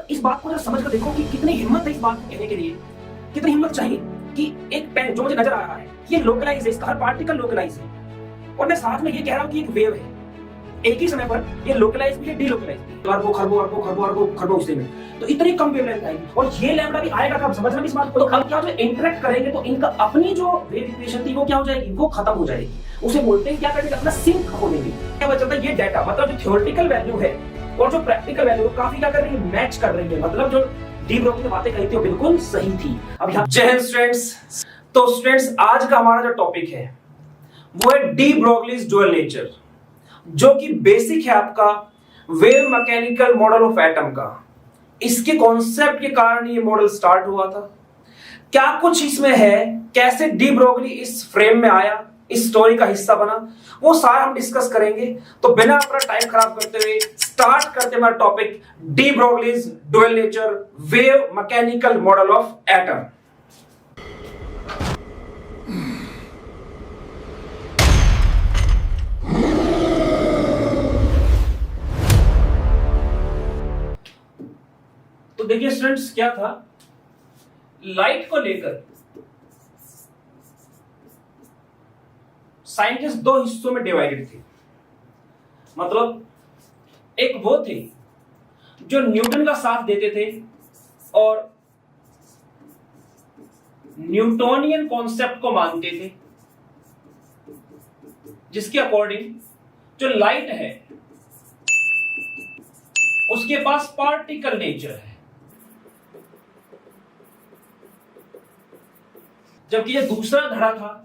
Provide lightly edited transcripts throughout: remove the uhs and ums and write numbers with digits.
इस बात को जरा समझ कर देखो कि कितनी हिम्मत है इस बात को कहने के लिए, कितनी हिम्मत चाहिए कि एक पेन जो मुझे नजर आ रहा है ये लोकलाइज है, इसका हर पार्टिकल लोकलाइज है, और मैं साथ में ये कह रहा हूं कि एक वेव है, एक ही समय पर ये लोकलाइज भी है, डीलोकलाइज भी, अरबों खरबों अरबों खरबों अरबों खरबों उससे में, तो इतनी कम वेवलेंथ आएगी और ये लैम्बडा भी आएगा कब, समझ रहे इस बात को। तो अब क्या जो इंटरेक्ट करेंगे तो इनका अपनी जो वेव इक्वेशन थी वो क्या हो जाएगी, वो खत्म हो जाएगी, उसे बोलते हैं क्या करेंगे, अपना सिंक हो देंगे। क्या पता चलता है ये डाटा मतलब जो थ्योरेटिकल वैल्यू है और जो प्रैक्टिकल वैल्यू काफी क्या कर रही है, मैच कर रही है, मतलब जो डी ब्रोगली ने बातें कही थी वो बिल्कुल सही थी। अब यहाँ जय हिंद स्टूडेंट्स। तो स्टूडेंट्स आज का हमारा जो टॉपिक है वो है डी ब्रोगलीज डुअल नेचर, जो कि बेसिक है आपका wave mechanical model of atom का। इसके कॉन्सेप्ट के कारण ये मॉडल स्टार्ट हुआ था, क्या कुछ इसमें है, कैसे डी ब्रोगली इस फ्रेम में आया, इस स्टोरी का हिस्सा बना, वो सारा हम डिस्कस करेंगे। तो बिना अपना टाइम खराब करते हुए स्टार्ट करते हैं हमारा topic D Broglie's dual nature wave mechanical model of atom. तो देखिए स्टूडेंट्स क्या था, लाइट को लेकर साइंटिस्ट दो हिस्सों में डिवाइडेड थे। मतलब एक वो थे जो न्यूटन का साथ देते थे और न्यूटोनियन कॉन्सेप्ट को मानते थे, जिसके अकॉर्डिंग जो लाइट है उसके पास पार्टिकल नेचर है, जबकि जो दूसरा धड़ा था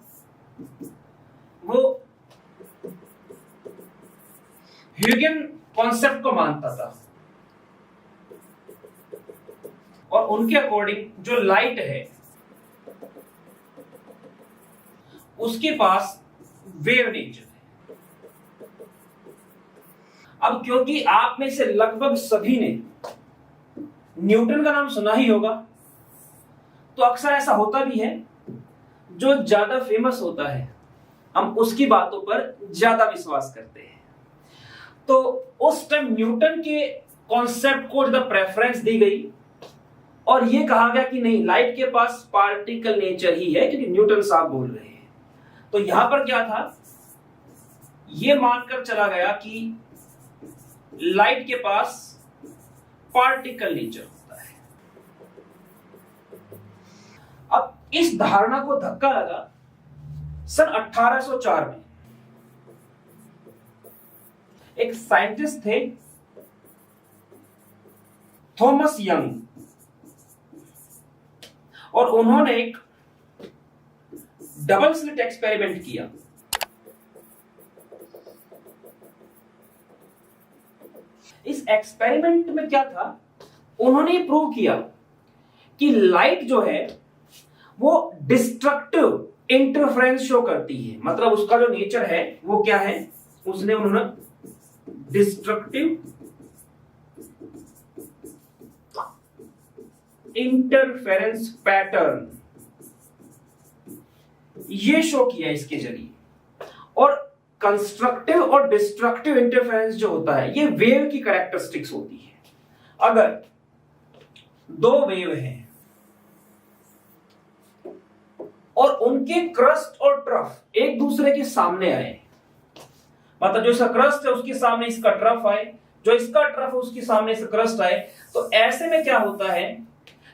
वो ह्यूगेन कॉन्सेप्ट को मानता था और उनके अकॉर्डिंग जो लाइट है उसके पास वेव नेचर है। अब क्योंकि आप में से लगभग सभी ने न्यूटन का नाम सुना ही होगा, तो अक्सर ऐसा होता भी है जो ज्यादा फेमस होता है हम उसकी बातों पर ज्यादा विश्वास करते हैं। तो उस टाइम न्यूटन के कॉन्सेप्ट को ज्यादा प्रेफरेंस दी गई और यह कहा गया कि नहीं, लाइट के पास पार्टिकल नेचर ही है, क्योंकि न्यूटन साहब बोल रहे हैं। तो यहां पर क्या था, यह मानकर चला गया कि लाइट के पास पार्टिकल नेचर होता है। अब इस धारणा को धक्का लगा सन 1804 में। एक साइंटिस्ट थे थॉमस यंग, और उन्होंने एक डबल स्लिट एक्सपेरिमेंट किया। इस एक्सपेरिमेंट में क्या था, उन्होंने प्रूव किया कि लाइट जो है वो डिस्ट्रक्टिव इंटरफेरेंस शो करती है। मतलब उसका जो नेचर है वो क्या है, उन्होंने डिस्ट्रक्टिव इंटरफेरेंस पैटर्न ये शो किया इसके जरिए। और कंस्ट्रक्टिव और डिस्ट्रक्टिव इंटरफेरेंस जो होता है ये वेव की कैरेक्टरिस्टिक्स होती है। अगर दो वेव हैं और उनके क्रस्ट और ट्रफ एक दूसरे के सामने आए, मतलब जो इसका क्रस्ट है उसके सामने इसका ट्रफ आए, जो इसका ट्रफ है उसके सामने इसका क्रस्ट आए, तो ऐसे में क्या होता है,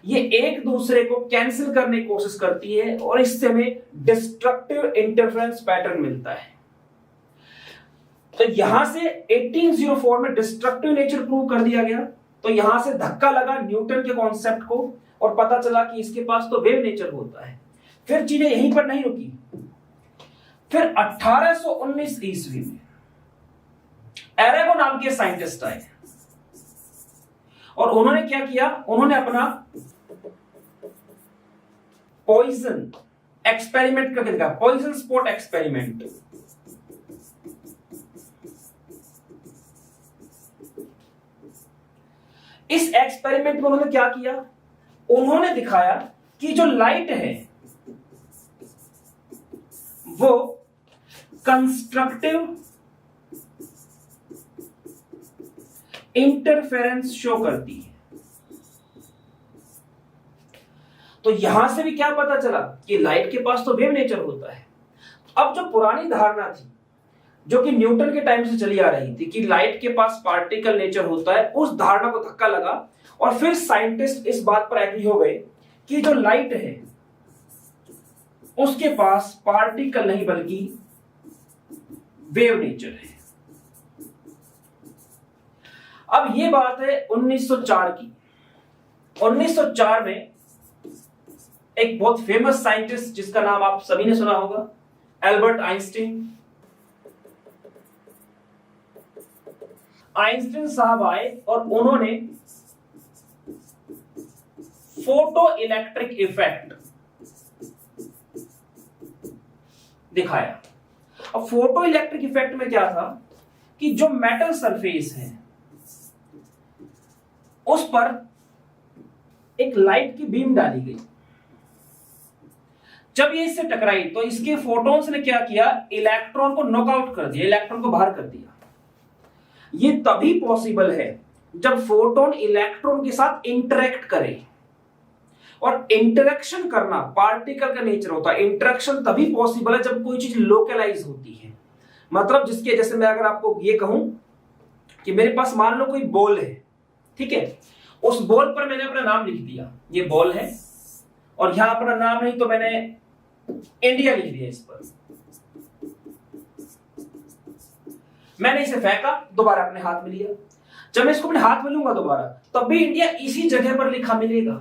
ये एक दूसरे को कैंसिल करने की कोशिश करती है और इससे हमें डिस्ट्रक्टिव इंटरफेरेंस पैटर्न मिलता है। तो यहां से 1804 में डिस्ट्रक्टिव नेचर प्रूव कर दिया गया। तो यहां से धक्का लगा न्यूटन के कॉन्सेप्ट को और पता चला कि इसके पास तो वेव नेचर होता है। फिर चीजें यहीं पर नहीं रुकी, फिर 1819 ईस्वी में एरेगो नाम के साइंटिस्ट आए और उन्होंने क्या किया, उन्होंने अपना पॉइजन एक्सपेरिमेंट करके दिखा, पॉइजन स्पॉट एक्सपेरिमेंट। इस एक्सपेरिमेंट में उन्होंने क्या किया, उन्होंने दिखाया कि जो लाइट है वो कंस्ट्रक्टिव इंटरफेरेंस शो करती है। तो यहां से भी क्या पता चला कि लाइट के पास तो वेव नेचर होता है। अब जो पुरानी धारणा थी, जो कि न्यूटन के टाइम से चली आ रही थी कि लाइट के पास पार्टिकल नेचर होता है, उस धारणा को धक्का लगा और फिर साइंटिस्ट इस बात पर एग्री हो गए कि जो लाइट है उसके पास पार्टिकल नहीं बल्कि वेव नेचर है। अब ये बात है 1904 की। 1904 में एक बहुत फेमस साइंटिस्ट जिसका नाम आप सभी ने सुना होगा, एल्बर्ट आइंस्टीन। आइंस्टीन साहब आए और उन्होंने फोटो इलेक्ट्रिक इफेक्ट दिखाया। अब फोटो इलेक्ट्रिक इफेक्ट में क्या था कि जो मेटल सरफेस है उस पर एक लाइट की बीम डाली गई। जब ये इससे टकराई तो इसके फोटॉन्स ने क्या किया, इलेक्ट्रॉन को नॉकआउट कर दिया, इलेक्ट्रॉन को बाहर कर दिया। ये तभी पॉसिबल है जब फोटोन इलेक्ट्रॉन के साथ इंटरेक्ट करे, और इंटरेक्शन करना पार्टिकल का नेचर होता है। इंटरेक्शन तभी पॉसिबल है जब कोई चीज लोकलाइज होती है। मतलब जिसके, जैसे मैं अगर आपको ये कहूं कि मेरे पास मान लो कोई बॉल है, ठीक है, उस बॉल पर मैंने अपना नाम लिख दिया, ये बॉल है, और यहां अपना नाम नहीं तो मैंने इंडिया लिख दिया इस पर। मैंने इसे फेंका, दोबारा अपने हाथ में लिया, जब मैं इसको अपने हाथ में लूंगा दोबारा, तब भी इंडिया इसी जगह पर लिखा मिलेगा,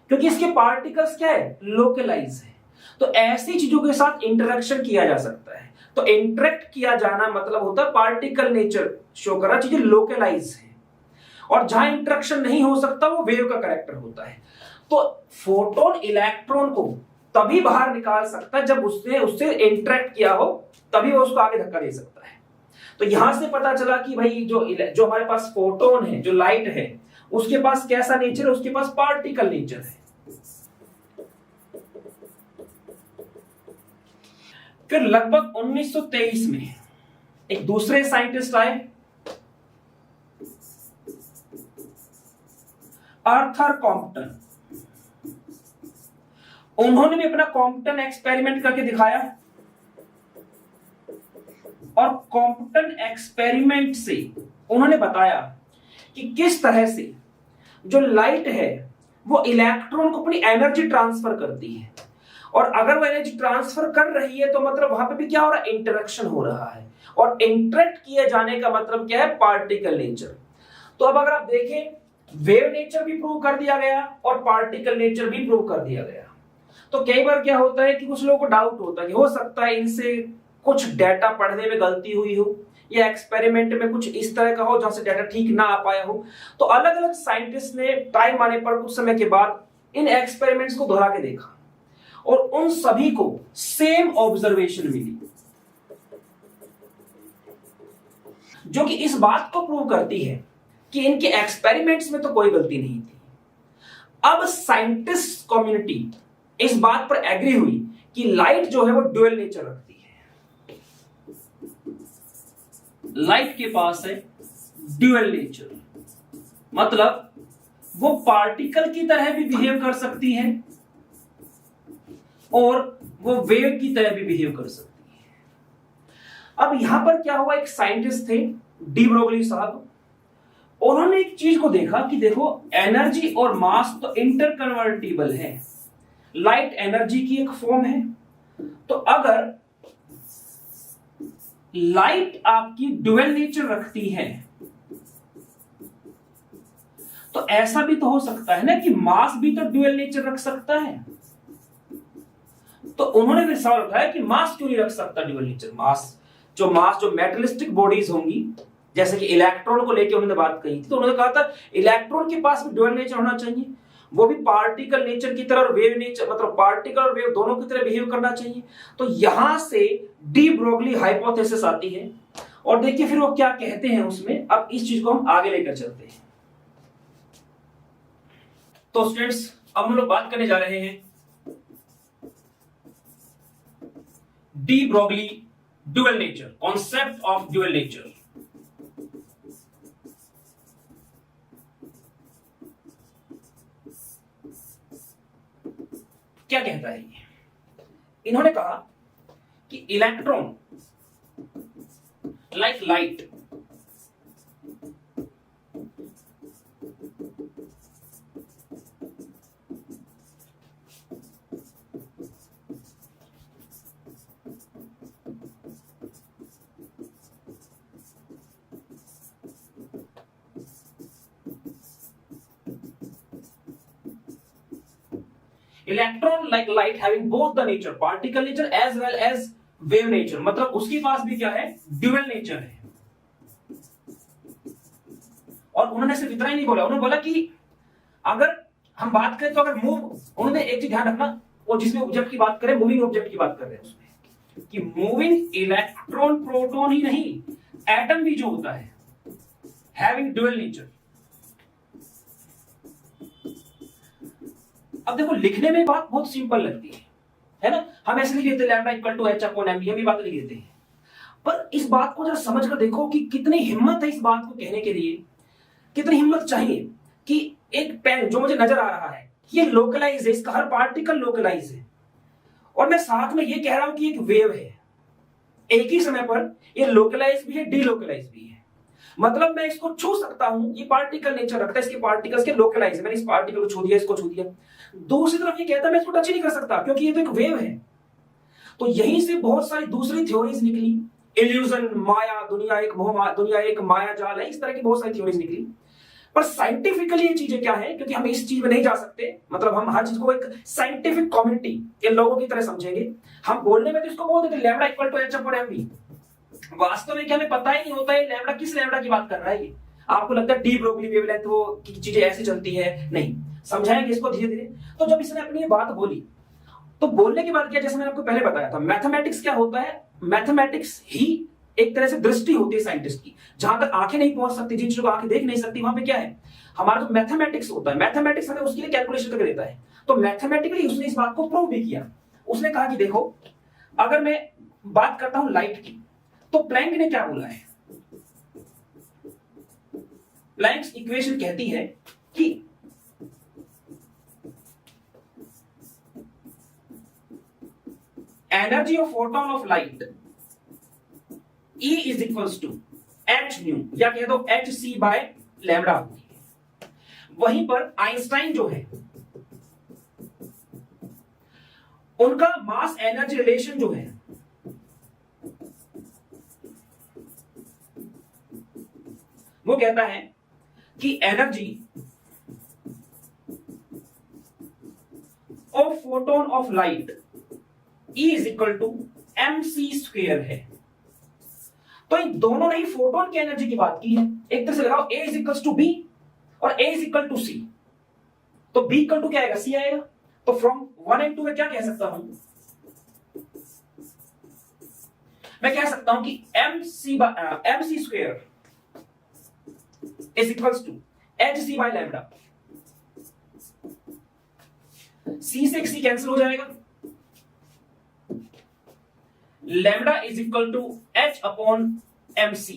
क्योंकि इसके पार्टिकल्स क्या है, लोकलाइज है। तो ऐसी चीजों के साथ इंटरेक्शन किया जा सकता है। तो इंटरेक्ट किया जाना मतलब होता है पार्टिकल नेचर शो कर रहा, चीजें लोकलाइज है। और जहां इंटरेक्शन नहीं हो सकता वो वेव का कैरेक्टर होता है। तो फोटोन इलेक्ट्रॉन को तभी बाहर निकाल सकता है जब उसने उससे इंटरेक्ट किया हो, तभी वो उसको आगे धक्का दे सकता है। तो यहां से पता चला कि भाई जो हमारे पास फोटोन है, जो लाइट है, उसके पास कैसा नेचर है, उसके पास पार्टिकल नेचर है। फिर लगभग 1923 में एक दूसरे साइंटिस्ट आए, आर्थर कॉम्पटन। उन्होंने भी अपना कॉम्पटन एक्सपेरिमेंट करके दिखाया, और कॉम्पटन एक्सपेरिमेंट से उन्होंने बताया कि किस तरह से जो लाइट है वो इलेक्ट्रॉन को अपनी एनर्जी ट्रांसफर करती है, और अगर वो एनर्जी ट्रांसफर कर रही है तो मतलब वहां पे भी क्या हो रहा है, इंटरेक्शन हो रहा है। और इंटरेक्ट किए जाने का मतलब क्या है, पार्टिकल नेचर। तो अब अगर आप देखें, वेव नेचर भी प्रूव कर दिया गया और पार्टिकल नेचर भी प्रूव कर दिया गया। तो कई बार क्या होता है कि कुछ लोगों को डाउट होता है कि हो सकता है इनसे कुछ डाटा पढ़ने में गलती हुई हो, या एक्सपेरिमेंट में कुछ इस तरह का हो जहां से डाटा ठीक ना आ पाया हो। तो अलग अलग साइंटिस्ट ने टाइम आने पर कुछ समय के बाद इन एक्सपेरिमेंट्स को दोहरा के देखा, और उन सभी को सेम ऑब्जर्वेशन मिली, जो कि इस बात को प्रूव करती है कि इनके एक्सपेरिमेंट्स में तो कोई गलती नहीं थी। अब साइंटिस्ट कम्युनिटी इस बात पर एग्री हुई कि लाइट जो है वो ड्यूअल नेचर रखती है। लाइट के पास है ड्यूअल नेचर, मतलब वो पार्टिकल की तरह भी बिहेव कर सकती है और वो वेव की तरह भी बिहेव कर सकती है। अब यहां पर क्या हुआ, एक साइंटिस्ट थे डी ब्रोगली साहब, उन्होंने एक चीज को देखा कि देखो एनर्जी और मास तो इंटरकन्वर्टिबल है, लाइट एनर्जी की एक फॉर्म है। तो अगर लाइट आपकी ड्यूअल नेचर रखती है तो ऐसा भी तो हो सकता है ना कि मास भी तो ड्यूअल नेचर रख सकता है। तो उन्होंने भी सवाल उठाया कि मास क्यों नहीं रख सकता ड्यूअल नेचर। मास जो मेटलिस्टिक बॉडीज होंगी, जैसे कि इलेक्ट्रॉन को लेकर उन्होंने बात कही थी, तो उन्होंने कहा था इलेक्ट्रॉन के पास भी ड्यूअल नेचर होना चाहिए, वो भी पार्टिकल नेचर की तरह और वेव नेचर, मतलब पार्टिकल और वेव दोनों की तरह बिहेव करना चाहिए। तो यहां से डी ब्रोगली हाइपोथेसिस आती है, और देखिए फिर वो क्या कहते हैं उसमें। अब इस चीज को हम आगे लेकर चलते हैं। तो स्टूडेंट्स, अब हम लोग बात करने जा रहे हैं de Broglie dual nature, concept of dual nature. क्या कहता है ये? इन्होंने कहा कि electron like light electron like light having both the nature, particle nature as well as wave nature, मतलब उसके पास भी क्या है, ड्यूअल नेचर है। और उन्होंने सिर्फ इतना ही नहीं बोला, उन्होंने बोला कि अगर हम बात करें तो अगर मूव, उन्होंने एक चीज ध्यान रखना, वो जिसमें ऑब्जेक्ट की बात करें, मूविंग ऑब्जेक्ट की बात कर रहे हैं उसमें, कि मूविंग इलेक्ट्रॉन प्रोटॉन ही नहीं, एटम भी जो होता है हैविंग ड्यूअल नेचर। अब देखो लिखने में बात बहुत सिंपल लगती है ना, हम ऐसे लिख देते lambda equal to H upon M, ये भी बात लिख देते हैं, पर इस बात को जरा समझ कर देखो कि कितनी हिम्मत है इस बात को कहने के लिए, कितनी हिम्मत चाहिए कि एक पेन जो मुझे नजर आ रहा है ये लोकलाइज है, इसका हर पार्टिकल लोकलाइज है, और मैं साथ में ये कह रहा हूं कि एक वेव है, एक ही समय पर ये लोकलाइज भी है, डीलोकलाइज भी है। मतलब मैं इसको छू सकता हूं, ये पार्टिकल नेचर रखता है, इसके पार्टिकल्स के लोकलाइज है, मैंने इस पार्टिकल को छू दिया, इसको छू दिया। दूसरी तरफ ये कहता है मैं इसको टच ही नहीं कर सकता क्योंकि ये तो एक वेव है। तो यहीं से बहुत सारी दूसरी थ्योरीज निकली, इल्यूजन, माया, दुनिया एक मोह, दुनिया एक माया जाल है, इस तरह की बहुत सारी थ्योरीज निकली। पर साइंटिफिकली ये चीजें क्या है, क्योंकि हम इस चीज में नहीं जा सकते, मतलब हम हर चीज को एक साइंटिफिक कम्युनिटी के लोगों की तरह समझेंगे। हम बोलने में तो इसको बोल देते lambda equal to H upon M, वास्तव में क्या हमें पता ही नहीं होता है लैम्डा किस लैम्डा की बात कर रहा है ये। आपको लगता है डी ब्रोगली वेवलेंथ वो चीजें ऐसे चलती है, नहीं, समझाएंगे इसको धीरे धीरे। तो जब इसने अपनी ये बात बोली तो बोलने के बाद क्या, जैसे मैंने आपको पहले बताया था, मैथमेटिक्स क्या होता है, मैथमेटिक्स ही एक तरह से दृष्टि होती है साइंटिस्ट की, जहां तक आंखें नहीं पहुंच सकती, जिन चीजों को आंखें देख नहीं सकती, वहां पे क्या है हमारा जो मैथमेटिक्स होता है, मैथमेटिक्स हमें उसके लिए कैलकुलेशन करके देता है। तो मैथमेटिकली उसने इस बात को प्रूव भी किया। उसने कहा कि देखो अगर मैं बात करता हूं लाइट की, तो प्लैंक ने क्या बोला है, प्लैंक्स इक्वेशन कहती है कि energy of photon of light E is equals to H nu, या कह दो एच सी बाय लैम्डा होती है। वहीं पर आइंस्टाइन जो है उनका मास एनर्जी रिलेशन जो है वो कहता है कि energy of photon of light E is equal to M C square है। तो इन दोनों ने ही फोटोन की एनर्जी की बात की है। एक तरह से लगाओ A is equal to B और A is equal to C, तो B इक्वल टू क्या आएगा, C आएगा। तो फ्रॉम 1 एंड 2 में क्या कह सकता हूं, मैं कह सकता हूं कि M C square is equal to H C by lambda. C से C कैंसिल हो जाएगा, lambda is equal to H upon M C.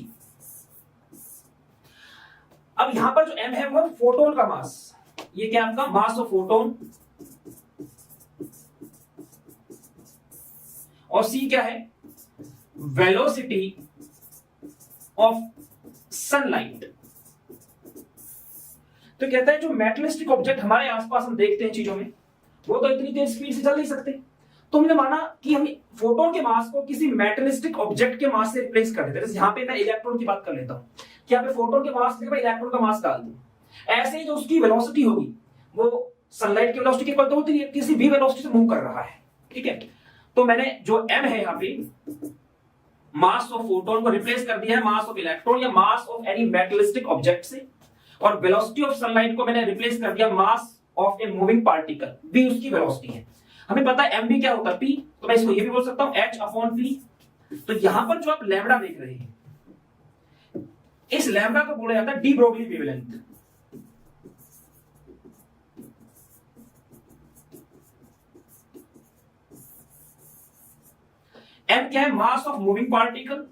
अब यहां पर जो m है वो फोटोन का मास, ये क्या आपका मास ऑफ फोटोन, और c क्या है, वेलोसिटी ऑफ सनलाइट। तो कहता है जो मेटलिस्टिक ऑब्जेक्ट हमारे आसपास हम देखते हैं चीजों में, वो तो इतनी तेज स्पीड से चल नहीं सकते। तो हमने माना कि हम फोटोन के मास को किसी मेटलिस्टिक ऑब्जेक्ट के मास से रिप्लेस कर देते हैं। जैसे यहां पे मैं इलेक्ट्रॉन की बात कर लेता हूं कि यहां पे फोटोन के मास जगह इलेक्ट्रॉन का मास डाल दूं, ऐसे ही जो उसकी वेलोसिटी होगी वो सनलाइट की वेलोसिटी के इक्वल तो होती नहीं है, किसी भी वेलोसिटी से मूव कर रहा है, ठीक है। तो मैंने जो m है यहां पे मास ऑफ फोटोन को रिप्लेस कर दिया है मास ऑफ इलेक्ट्रॉन या मास ऑफ एनी मेटलिस्टिक ऑब्जेक्ट से, और वेलोसिटी ऑफ सनलाइट को मैंने रिप्लेस कर दिया mass of a moving particle, v उसकी वेलोसिटी है। हमें पता है एम भी क्या होता है, पी, तो मैं इसको ये भी बोल सकता हूं एच अपॉन पी। तो यहां पर जो आप लैम्डा देख रहे हैं, इस लैम्डा को बोला जाता है डी ब्रोगली वेवलेंथ। एम क्या है, mass of moving particle,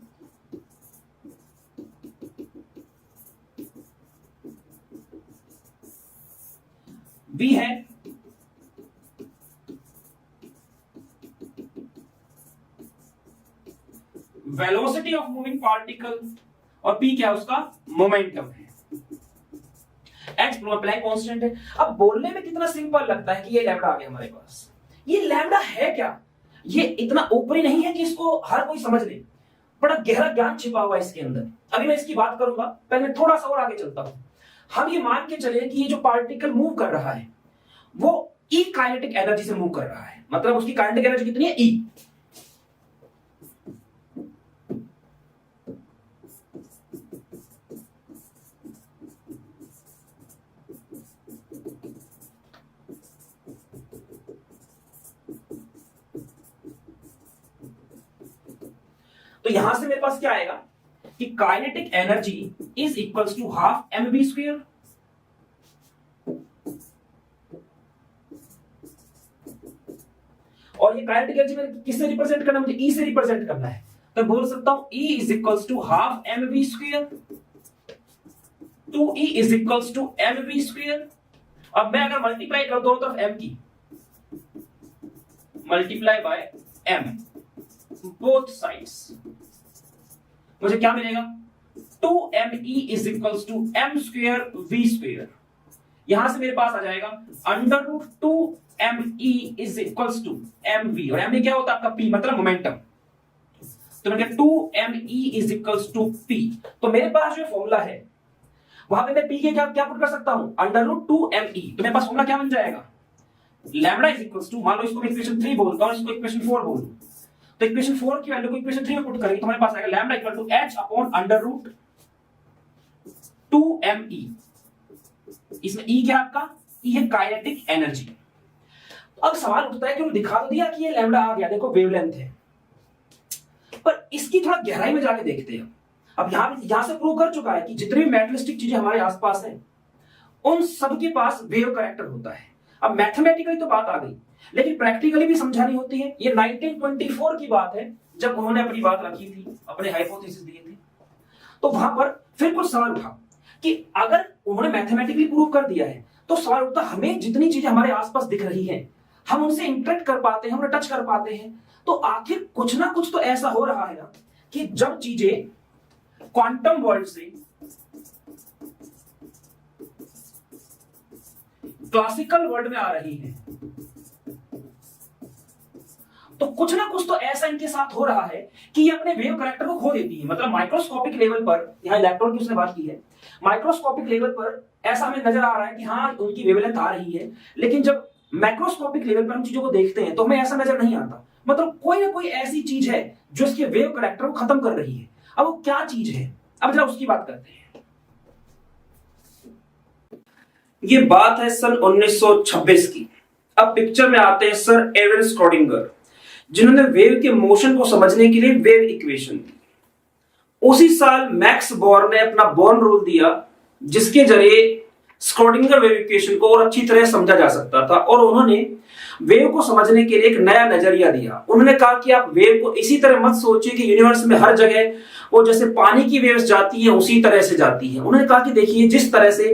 B है वेलोसिटी ऑफ मूविंग पार्टिकल और p क्या है उसका मोमेंटम है। h प्लैंक कांस्टेंट है। अब बोलने में कितना सिंपल लगता है कि ये लैम्डा आ गया हमारे पास। ये लैम्डा है क्या? ये इतना ऊपरी नहीं है कि इसको हर कोई समझ ले, बड़ा गहरा ज्ञान छिपा हुआ है इसके अंदर। अभी मैं इसकी बात करूंगा, पहले थोड़ा सा और आगे चलता हूं। हम ये मान के चले कि ये जो पार्टिकल मूव कर रहा है वो ई काइनेटिक एनर्जी से मूव कर रहा है, मतलब उसकी काइनेटिक एनर्जी कितनी है ई। तो यहां से मेरे पास क्या आएगा कि kinetic energy is equals to half M V square. और ये काइनेटिक एनर्जी मैंने किससे रिप्रेजेंट करना है? मुझे ई से रिप्रेजेंट करना है, तो बोल सकता हूं E is equals to half M V square two E is equals to M V square. अब मैं अगर मल्टीप्लाई कर दोनों तरफ एम की, multiply by M both sides, मुझे क्या मिलेगा? 2me is equals to M square V square. यहां से मेरे पास आ जाएगा under root 2me is equals to mv, और mv क्या होता है आपका p, मतलब मोमेंटम। तो मैंने कहा 2me is equals to p। तो मेरे पास जो फॉर्मूला है वहां पे मैं p के क्या पुट कर सकता हूं? Under root 2me। तो मेरे पास फॉर्मूला क्या बन जाएगा? लैम्डा इज इक्वल्स टू, मान लो इसको इक्वेशन 3 बोलता हूं, इसको इक्वेशन 4 बोलूं, तो इक्वेशन 4 की वैल्यू को इक्वेशन 3 में पुट करेंगे तो हमारे पास आएगा lambda equal to h upon under root 2me। इसमें e क्या आपका? e है काइनेटिक एनर्जी। अब सवाल उठता है कि दिखा तो दिया कि ये लैम्डा आ गया, देखो वेवलेंथ है, पर इसकी थोड़ा गहराई में जाके देखते हैं। अब यहां से प्रूव कर चुका है कि जितनी भी मेटेरियलिस्टिक चीजें हमारे आसपास हैं उन सबके पास वेव कैरेक्टर होता है। अब मैथमेटिकली तो बात आ गई, लेकिन प्रैक्टिकली भी समझानी होती है। ये 1924 की बात है जब उन्होंने अपनी बात रखी थी, अपने हाइपोथेसिस दिए थे। तो वहां पर फिर कुछ सवाल उठा कि अगर उन्होंने मैथमेटिकली प्रूव कर दिया है तो सवाल उठता हमें जितनी चीजें हमारे आसपास दिख रही हैं, हम उनसे इंटरेक्ट कर पाते हैं, हम टच कर पाते हैं, तो आखिर कुछ ना कुछ तो ऐसा हो रहा है ना कि जब चीजें क्वांटम वर्ल्ड से क्लासिकल वर्ल्ड में आ रही है तो कुछ ना कुछ तो ऐसा इनके साथ हो रहा है कि ये अपने वेव कैरेक्टर को खो देती है। मतलब माइक्रोस्कोपिक लेवल पर, यहां इलेक्ट्रॉन की उसने बात की है, माइक्रोस्कोपिक लेवल पर ऐसा हमें नजर आ रहा है कि हाँ उनकी वेवलेंथ आ रही है, लेकिन जब मैक्रोस्कोपिक लेवल पर हम चीजों को देखते हैं तो हमें ऐसा नजर नहीं आता। मतलब कोई ना कोई ऐसी चीज है जो इसके वेव कैरेक्टर को खत्म कर रही है। अब वो क्या चीज है, अब जरा उसकी बात करते हैं। ये बात है सन 1926 की। अब पिक्चर में आते हैं सर एरविन स्क्रोडिंगर, जिन्होंने वेव के मोशन को समझने के लिए वेव इक्वेशन दी। उसी साल मैक्स बोर्न ने अपना बोर्न रूल दिया, जिसके जरिए स्क्रोडिंगर वेव इक्वेशन को और अच्छी तरह समझा जा सकता था, और उन्होंने वेव को समझने के लिए एक नया नजरिया दिया। उन्होंने कहा कि आप वेव को इसी तरह मत सोचिए कि यूनिवर्स में हर जगह वो जैसे पानी की वेव्स जाती है उसी तरह से जाती है। उन्होंने कहा कि देखिए, जिस तरह से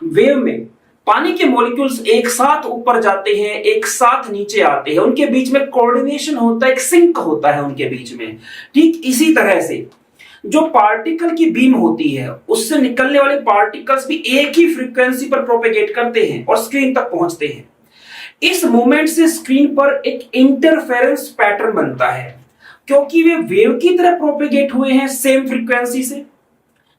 वेव में पानी के मॉलिक्यूल्स एक साथ ऊपर जाते हैं, एक साथ नीचे आते हैं, उनके बीच में कोऑर्डिनेशन होता है, एक सिंक होता है उनके बीच में, ठीक इसी तरह से जो पार्टिकल की बीम होती है उससे निकलने वाले पार्टिकल्स भी एक ही फ्रीक्वेंसी पर प्रोपेगेट करते हैं और स्क्रीन तक पहुंचते हैं। इस मोमेंट से स्क्रीन पर एक इंटरफेरेंस पैटर्न बनता है, क्योंकि वे वेव की तरह प्रोपेगेट हुए हैं सेम फ्रीक्वेंसी से।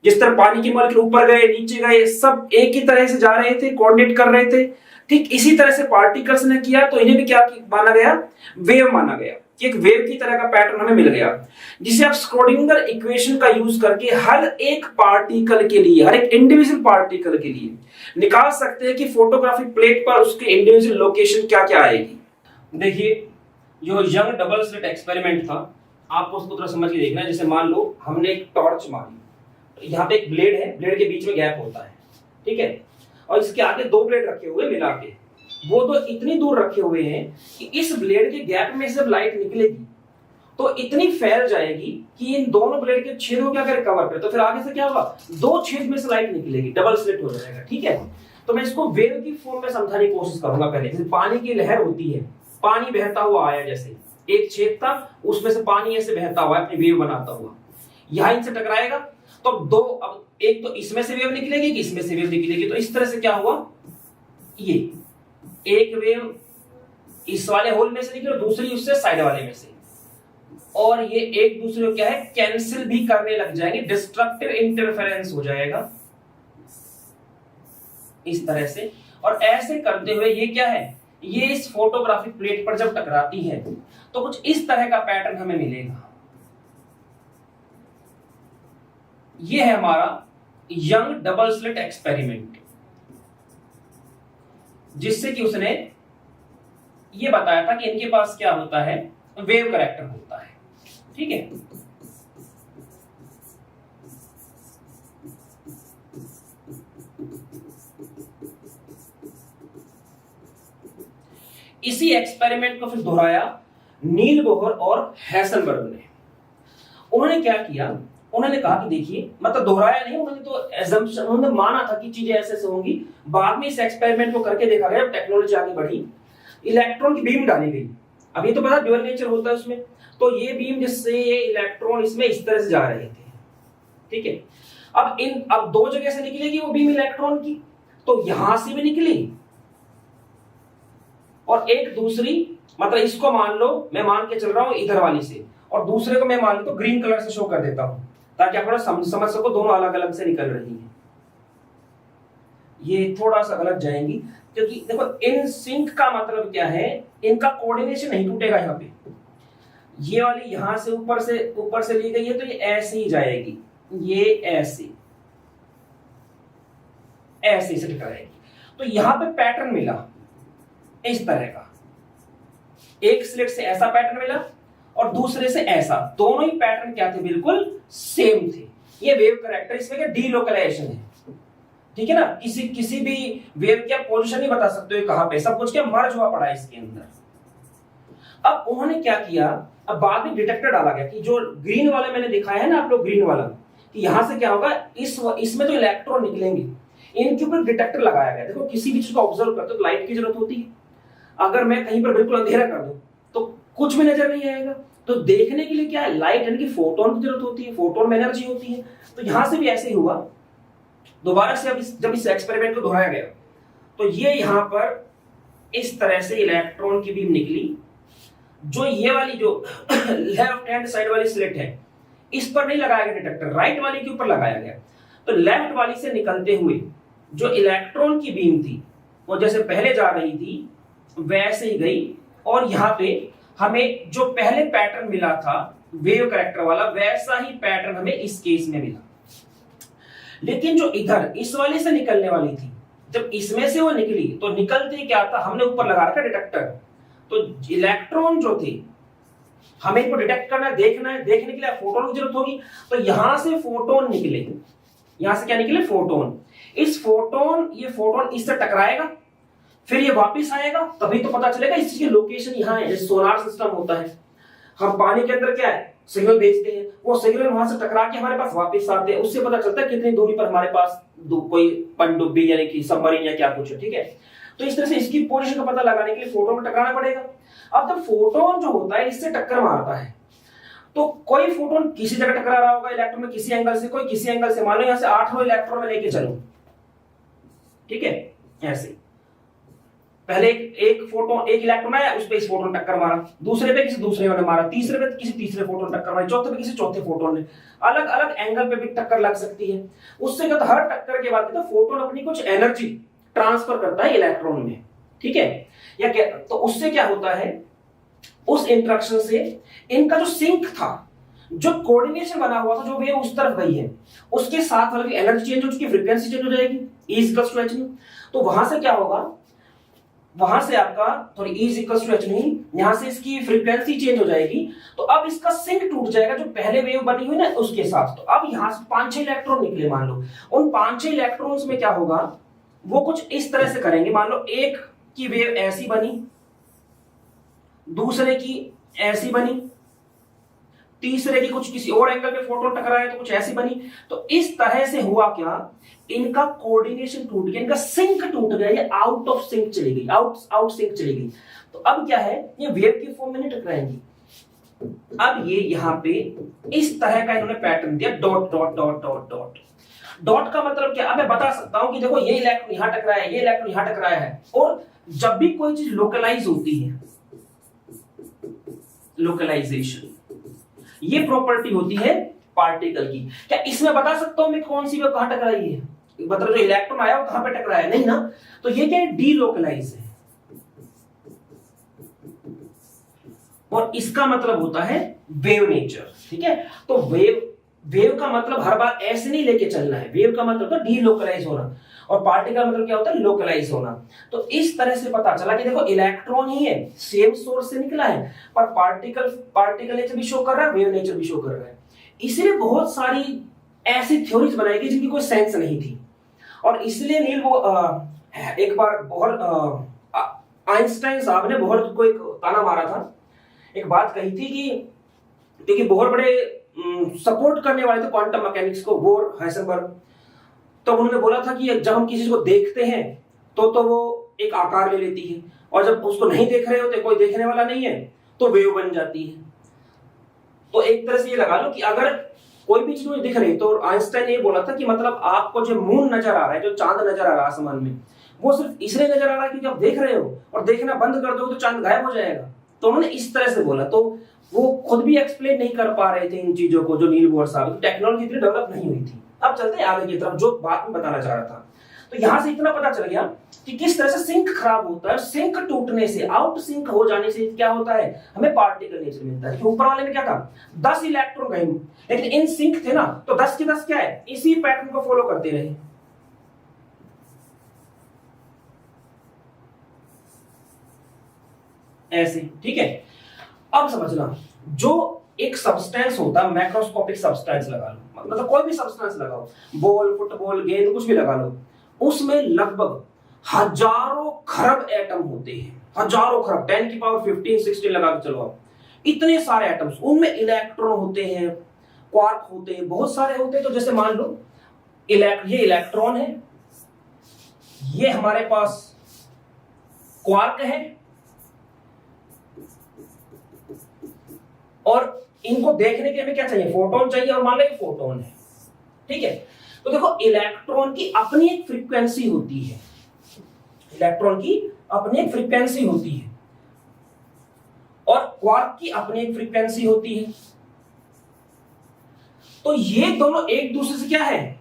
जिस तरह पानी के मॉलिक्यूल ऊपर गए, नीचे गए, सब एक ही तरह से जा रहे थे, कोऑर्डिनेट कर रहे थे, ठीक इसी तरह से पार्टिकल्स ने किया, तो इन्हें भी क्या माना गया? वेव माना गया। एक वेव की तरह का पैटर्न हमें मिल गया, जिसे आप स्क्रोडिंगर इक्वेशन का यूज करके हर एक पार्टिकल के लिए, हर एक इंडिविजुअल पार्टिकल के लिए निकाल सकते हैं कि फोटोग्राफिक प्लेट पर उसके इंडिविजुअल लोकेशन क्या क्या आएगी। देखिए, जो यंग डबल स्लिट एक्सपेरिमेंट था, आपको उसको थोड़ा समझ के देखना है। जैसे मान लो हमने एक टॉर्च मारी, यहाँ पे एक ब्लेड है, ब्लेड के बीच में गैप होता है, ठीक है, और इसके आगे दो ब्लेड रखे हुए मिला के, वो तो इतनी दूर रखे हुए हैं कि इस ब्लेड के गैप में से जब लाइट निकलेगी तो इतनी फैल जाएगी कि इन दोनों ब्लेड के छेद को क्या करे? कवर करे। तो फिर आगे से क्या होगा? दो छेद में से लाइट निकलेगी, डबल स्लिट हो जाएगा, ठीक है। तो मैं इसको वेव की फॉर्म में समझाने की कोशिश करूंगा। पहले जैसे पानी की लहर होती है, पानी बहता हुआ आया, जैसे एक छेद था, उसमें से पानी ऐसे बहता हुआ अपनी वेव बनाता हुआ यहां इनसे टकराएगा, तो दो, अब एक तो इसमें से वेव निकलेगी कि इसमें से वेव निकलेगी, तो इस तरह से क्या हुआ, ये एक वेव इस वाले होल में से निकली और दूसरी उससे साइड वाले में से, और ये एक दूसरे को क्या है कैंसिल भी करने लग जाएंगे, डिस्ट्रक्टिव इंटरफेरेंस हो जाएगा इस तरह से। और ऐसे करते हुए ये क्या है, ये इस फोटोग्राफिक प्लेट पर जब टकराती है तो कुछ इस तरह का पैटर्न हमें मिलेगा। ये है हमारा यंग डबल स्लिट एक्सपेरिमेंट, जिससे कि उसने ये बताया था कि इनके पास क्या होता है, वेव करेक्टर होता है। ठीक है, इसी एक्सपेरिमेंट को फिर दोहराया नील बोहर और हैसेलबर्ग ने। उन्होंने क्या किया, उन्होंने कहा कि देखिए, मतलब दोहराया नहीं, उन्होंने तो एजम्पशन, उन्होंने माना था कि चीजें ऐसे ऐसे होंगी। बाद में इस एक्सपेरिमेंट को करके देखा गया, टेक्नोलॉजी आगे बढ़ी, इलेक्ट्रॉन की बीम डाली गई। अब ये तो पता ड्यूअल नेचर होता है उसमें, तो ये बीम जिससे ये इलेक्ट्रॉन इसमें इस तरह से जा रहे थे। ठीक है, अब दो जगह से निकलेगी वो बीम इलेक्ट्रॉन की, तो यहां से भी निकली और एक दूसरी, मतलब इसको मान लो, मैं मान के चल रहा हूं इधर वाली से, और दूसरे को मैं मान लो तो ग्रीन कलर से शो कर देता हूं, ताकि आप समझ सको दोनों अलग अलग से निकल रही हैं। ये थोड़ा सा गलत जाएंगी, क्योंकि देखो इन सिंक का मतलब क्या है, इनका कोऑर्डिनेशन नहीं टूटेगा। यहाँ पे ये वाली यहां से ऊपर से ली गई है, तो ये ऐसे ही जाएगी, ये ऐसे से टकराएगी। तो यहां पे पैटर्न मिला इस तरह का, एक स्लिट से ऐसा पैटर्न मिला और दूसरे से ऐसा, दोनों ही पैटर्न क्या थे, बिल्कुल सेम थे। ये वेव करेक्टर, इसमें क्या डीलोकलाइजेशन है। ठीक है ना, किसी भी वेव की आप पोजीशन नहीं बता सकते हो कहां पे, सब कुछ क्या मर्ज हुआ पड़ा है इसके अंदर। अब उन्होंने क्या किया, अब बाद में डिटेक्टर डाला गया कि जो ग्रीन वाले मैंने दिखाया है ना आप लोग, ग्रीन वाला, कि यहां से क्या होगा, इसमें तो इलेक्ट्रॉन निकलेंगे, इनके ऊपर डिटेक्टर लगाया गया। देखो किसी भी चीज को ऑब्जर्व करते हो तो लाइट की जरूरत होती है। अगर मैं कहीं पर बिल्कुल अंधेरा कर दूं तो कुछ भी नजर नहीं आएगा, तो देखने के लिए क्या है, लाइट यानी कि फोटोन की जरूरत होती है, फोटोन में एनर्जी होती है। तो यहां से भी ऐसे ही हुआ, दोबारा से जब इस एक्सपेरिमेंट को दोहराया गया, तो ये यहां पर इस तरह से इलेक्ट्रॉन की बीम निकली। जो ये वाली जो लेफ्ट हैंड साइड वाली स्लिट है, इस पर नहीं लगाया गया डिटेक्टर, राइट वाली के ऊपर लगाया गया। तो लेफ्ट वाली से निकलते हुए जो इलेक्ट्रॉन की बीम थी, वो जैसे पहले जा रही थी वैसे ही गई, और यहां पे हमें जो पहले पैटर्न मिला था वेव करेक्टर वाला, वैसा ही पैटर्न हमें इस केस में मिला। लेकिन जो इधर इस वाले से निकलने वाली थी, जब इसमें से वो निकली तो निकलते क्या था, हमने ऊपर लगा रखा डिटेक्टर, तो इलेक्ट्रॉन जो थे हमें इनको डिटेक्ट करना है, देखना है, देखने के लिए फोटोन की जरूरत होगी। तो यहां से फोटोन निकले, यहां से क्या निकले, फोटोन। ये फोटोन इससे टकराएगा, फिर ये वापस आएगा, तभी तो पता चलेगा इसकी लोकेशन यहाँ है। सोनार सिस्टम होता है, हम पानी के अंदर क्या है सिग्नल भेजते हैं, वो सिग्नल वहां से टकरा के हमारे पास वापस आते हैं, उससे पता चलता है कितनी दूरी पर हमारे पास कोई पनडुब्बी यानी कि सबमरीन या क्या कुछ है। ठीक है, तो इस तरह से इसकी पोजीशन का पता लगाने के लिए फोटोन को टकराना पड़ेगा। अब जब फोटोन जो होता है इससे टक्कर मारता है, तो कोई फोटोन किसी जगह टकरा रहा होगा इलेक्ट्रॉन में, किसी एंगल से, कोई किसी एंगल से। मान लो यहां से 8 इलेक्ट्रॉन में लेके चलो, ठीक है, ऐसे पहले एक फोटोन, एक इलेक्ट्रॉन आया, उस पे इस फोटोन टक्कर मारा, दूसरे पे किसी दूसरे ने मारा, तीसरे पे किसी तीसरे फोटोन टक्कर मारी, चौथे पे किसी चौथे फोटोन ने, अलग अलग एंगल पे भी टक्कर लग सकती है। उससे क्या, हर टक्कर के बाद फोटोन अपनी कुछ एनर्जी ट्रांसफर करता है इलेक्ट्रॉन में। ठीक है, या क्या, तो उससे क्या होता है, उस इंटरेक्शन से इनका जो सिंक था, जो कोऑर्डिनेशन बना हुआ था, जो वेव उस तरफ गई है, उसके साथ वाली एनर्जी चेंज हो चुकी है, फ्रीक्वेंसी चेंज हो जाएगी, E इक्वल्स टू h। तो वहां से क्या होगा, वहां से आपका थोड़ी E इक्वल्स टू h नहीं, यहां से इसकी फ्रीक्वेंसी चेंज हो जाएगी। तो अब इसका सिंक टूट जाएगा जो पहले वेव बनी हुई ना उसके साथ। तो अब यहां से 5-6 इलेक्ट्रॉन निकले, मान लो उन 5-6 इलेक्ट्रॉन्स में क्या होगा, वो कुछ इस तरह से करेंगे। मान लो एक की वेव ऐसी बनी, दूसरे की ऐसी बनी, तीसरे की कुछ किसी और एंगल पे फोटोन टकराए तो कुछ ऐसी बनी। तो इस तरह से हुआ क्या, इनका कोऑर्डिनेशन टूट गया, इनका सिंक टूट गया, ये आउट ऑफ सिंक चली गई, आउट सिंक चली गई। तो अब क्या है, ये वेव की फॉर्म में नहीं टकराएंगी, अब ये यहां पे इस तरह का इन्होंने पैटर्न दिया, dot dot dot dot dot. Dot का मतलब क्या, अब मैं बता सकता हूं कि देखो ये इलेक्ट्रॉन यहां टकराया है, ये इलेक्ट्रॉन यहां टकराया है। और जब भी कोई चीज लोकलाइज होती है, लोकलाइजेशन, ये प्रॉपर्टी होती है पार्टिकल की। क्या इसमें बता सकता हूं मैं कौन सी वेव कहां टकराई है, मतलब जो इलेक्ट्रॉन आया वो कहां पे टकराया है? नहीं ना। तो ये क्या है, डीलोकलाइज है। और इसका मतलब होता है वेव नेचर, ठीक है। तो वेव का मतलब हर बार ऐसे नहीं लेके चलना है। वेव का मतलब तो डीलोकलाइज होना, और पार्टिकल मतलब क्या होता है, लोकलाइज होना। तो इस तरह से पता चला कि देखो इलेक्ट्रॉन ही है, सेम सोर्स से निकला है, पर पार्टिकल नेचर भी शो कर रहा है, वेव नेचर भी शो कर रहा है। इसलिए बहुत सारी ऐसी थ्योरीज बनाई गई जिनकी कोई सेंस नहीं थी। और इसलिए नील एक बार बहुत आइंस्टाइन साहब ने बहुत को एक ताना मारा था, एक बात कही थी कि क्योंकि बहुत बड़े सपोर्ट करने वाले थे क्वांटम मैकेनिक्स को, बोर, हाइसेनबर्ग। तो उन्होंने बोला था कि जब हम किसी चीज को देखते हैं तो वो एक आकार ले लेती है, और जब उसको नहीं देख रहे होते, कोई देखने वाला नहीं है, तो वेव बन जाती है। तो एक तरह से ये लगा लो कि अगर कोई भी चीज मुझे दिख रही, तो आइंस्टाइन ने ये बोला था कि मतलब आपको जो मून नजर आ रहा है, जो चांद नजर आ रहा है आसमान में, वो सिर्फ इसलिए नजर आ रहा है क्योंकि आप देख रहे हो, और देखना बंद कर दो तो चांद गायब हो जाएगा। तो उन्होंने इस तरह से बोला। तो वो खुद भी एक्सप्लेन नहीं कर पा रहे थे इन चीजों को, जो नील बोर साहब, टेक्नोलॉजी इतनी डेवलप नहीं हुई थी। अब चलते हैं आगे की तरफ, जो बात मैं बताना चाह रहा था। तो यहां से इतना पता चल गया कि किस तरह से सिंक खराब होता है। सिंक टूटने से, आउट सिंक हो जाने से क्या होता है, हमें पार्टिकल नेचर मिलता है। ऊपर वाले में क्या था, 10 इलेक्ट्रॉन गए, लेकिन इन सिंक थे ना, तो 10 के 10 क्या है, इसी पैटर्न को फॉलो करते रहे। ऐसे, ठीक है। अब समझना, जो एक सब्सटेंस होता है, मैक्रोस्कोपिक सब्सटेंस लगा लो, मतलब कोई भी सब्सटेंस लगाओ, बॉल, फुटबॉल, गेंद, कुछ भी लगा लो, उसमें लगभग हजारों खरब एटम होते हैं। हजारों खरब, 10 की पावर 15, 16 लगा के चलो आप, इतने सारे एटम्स, उनमें इलेक्ट्रॉन होते हैं, क्वार्क होते हैं, बहुत सारे होते हैं। तो जैसे मान लो ये इलेक्ट्रॉन है, ये हमारे पास क्वार्क है, और इनको देखने के लिए क्या चाहिए, फोटोन चाहिए, और मान लो ये फोटोन है, ठीक है। तो देखो इलेक्ट्रॉन की अपनी एक फ्रीक्वेंसी होती है, इलेक्ट्रॉन की अपनी एक फ्रीक्वेंसी होती है, और क्वार्क की अपनी एक फ्रीक्वेंसी होती है। तो ये दोनों एक दूसरे से क्या है,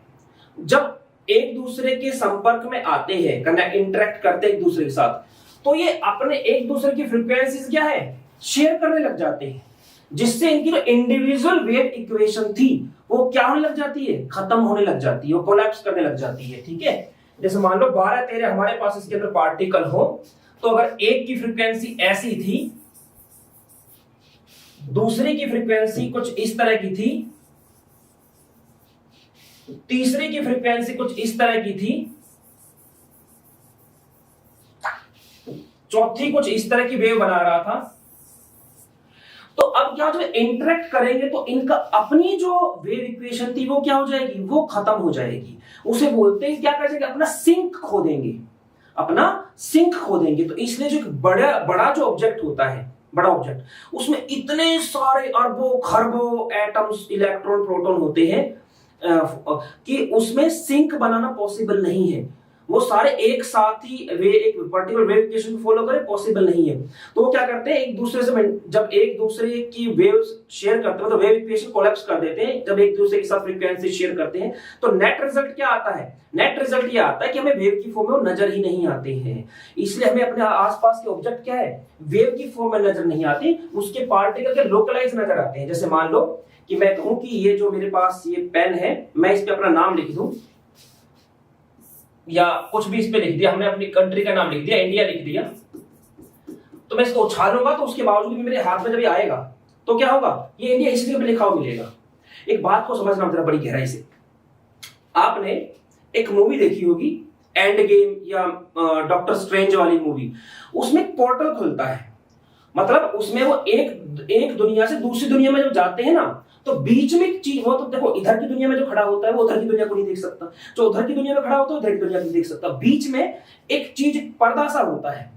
जब एक दूसरे के संपर्क में आते हैं, कनेक्ट, इंटरेक्ट करते हैं एक दूसरे के साथ, तो ये अपने एक दूसरे की फ्रीक्वेंसी क्या है, शेयर करने लग जाते हैं, जिससे इनकी जो इंडिविजुअल वेव इक्वेशन थी वो क्या होने लग जाती है, खत्म होने लग जाती है, वो कोलैप्स करने लग जाती है, ठीक है। जैसे मान लो 12 13 हमारे पास इसके अंदर पार्टिकल हो, तो अगर एक की फ्रीक्वेंसी ऐसी थी, दूसरे की फ्रीक्वेंसी कुछ इस तरह की थी, तीसरे की फ्रीक्वेंसी कुछ इस तरह की थी, चौथी कुछ इस तरह की वेव बना रहा था, तो अब क्या, जो इंटरेक्ट करेंगे तो इनका अपनी जो वेव इक्वेशन थी वो क्या हो जाएगी, वो खत्म हो जाएगी। उसे बोलते हैं क्या कर देंगे, अपना सिंक खो देंगे, अपना सिंक खो देंगे। तो इसलिए जो बड़ा जो ऑब्जेक्ट होता है, बड़ा ऑब्जेक्ट, उसमें इतने सारे अरबों खरबों एटम्स, इलेक्ट्रॉन, प्रोटॉन होते हैं कि उसमें सिंक बनाना पॉसिबल नहीं है। वो सारे एक साथ ही वे एक पर्टिकुलर वेव इक्वेशन को फॉलो करें, पॉसिबल नहीं है। तो वो क्या करते हैं, एक दूसरे से, जब एक दूसरे की वेव्स शेयर करते हैं तो वेव इक्वेशन कोलैप्स कर देते हैं। जब एक दूसरे के साथ फ्रीक्वेंसी शेयर करते हैं तो नेट रिजल्ट क्या आता है, नेट रिजल्ट ये आता है कि हमें वेव की फॉर्म में वो नजर ही नहीं आते हैं। इसलिए हमें अपने आसपास के ऑब्जेक्ट क्या है, वेव की फॉर्म में नजर नहीं आती, उसके पार्टिकल के लोकलाइज नजर आते हैं। जैसे मान लो कि मैं कहूं कि ये जो मेरे पास ये पेन है, मैं इस पे अपना नाम लिख दूं, या कुछ भी इस पे लिख दिया, हमने अपनी कंट्री का नाम लिख दिया, इंडिया लिख दिया, तो मैं इसको उछालूंगा तो उसके बावजूद भी मेरे हाथ में जब ये आएगा तो क्या होगा, ये इंडिया हिस्ट्री में लिखा हुआ मिलेगा। एक बात को समझना जरा बड़ी गहराई से। आपने एक मूवी देखी होगी एंड गेम या डॉक्टर स्ट्रेंज वाली मूवी, उसमें एक पोर्टल खुलता है, मतलब उसमें वो एक दुनिया से दूसरी दुनिया में जब जाते हैं ना, तो बीच में एक चीज, वो तो देखो इधर की दुनिया में जो खड़ा होता है वो उधर की दुनिया को नहीं देख सकता, जो उधर की दुनिया में खड़ा होता है उधर की दुनिया को नहीं देख सकता, बीच में एक चीज, पर्दा सा होता है,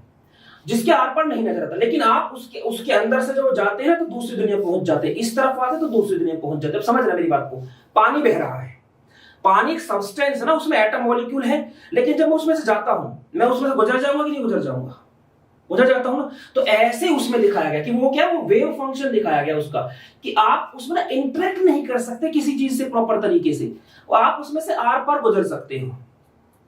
जिसके आर पार नहीं नजर आता, लेकिन आप उसके उसके अंदर से जब जाते हैं तो दूसरी दुनिया पहुंच जाते हैं, इस तरफ आते तो दूसरी दुनिया पहुंच जाते हैं। अब समझ रहे मेरी बात को? पानी बह रहा है, पानी एक सब्सटेंस है ना, उसमें एटम मॉलिक्यूल है, लेकिन जब मैं उसमें से जाता हूं, मैं उसमें से गुजर जाऊंगा कि नहीं गुजर जाऊंगा? गुजर जाता हूं ना। तो ऐसे उसमें दिखाया गया कि वो क्या, वो वेव फंक्शन दिखाया गया उसका, कि आप उसमें ना इंटरेक्ट नहीं कर सकते किसी चीज से प्रॉपर तरीके से, आप उसमें से आर पार गुजर सकते हो।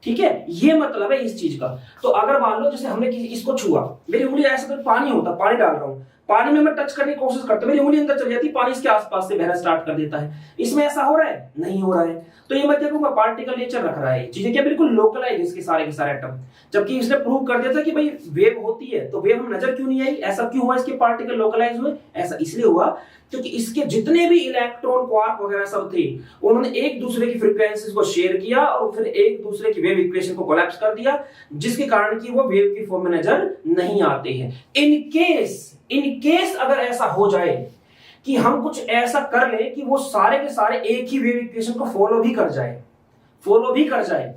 ठीक है, ये मतलब है इस चीज का। तो अगर मान लो जैसे हमने इसको छुआ, मेरी उंगली ऐसे तो पानी होता, पानी डाल रहा हूं, पानी में मैं टच करने की कोशिश करता हूं, मेरी उंगली अंदर चली जाती है, पानी इसके आसपास से बहना स्टार्ट कर देता है। इसमें ऐसा हो रहा है? नहीं हो रहा है। तो ये मैं देखूंगा पार्टिकल नेचर रख रहा है, चीजें क्या बिल्कुल लोकलाइज इसके सारे के सारे एटम। जबकि इसने प्रूव कर दिया था कि भाई वेव होती है, तो वेव हम नजर क्यों नहीं आई? ऐसा क्यों हुआ? इसके पार्टिकल लोकलाइज हुए। ऐसा इसलिए हुआ क्योंकि इसके जितने भी इलेक्ट्रॉन क्वार्क वगैरह सब थे, उन्होंने एक दूसरे की फ्रीक्वेंसीज को शेयर किया और फिर एक दूसरे की वेव इक्वेशन को कोलैप्स कर दिया, जिसके कारण कि वो वेव की फॉर्म में नजर नहीं आते हैं। इन केस अगर ऐसा हो जाए कि हम कुछ ऐसा कर ले कि वो सारे के सारे एक ही वेव इक्वेशन को फॉलो भी कर जाए,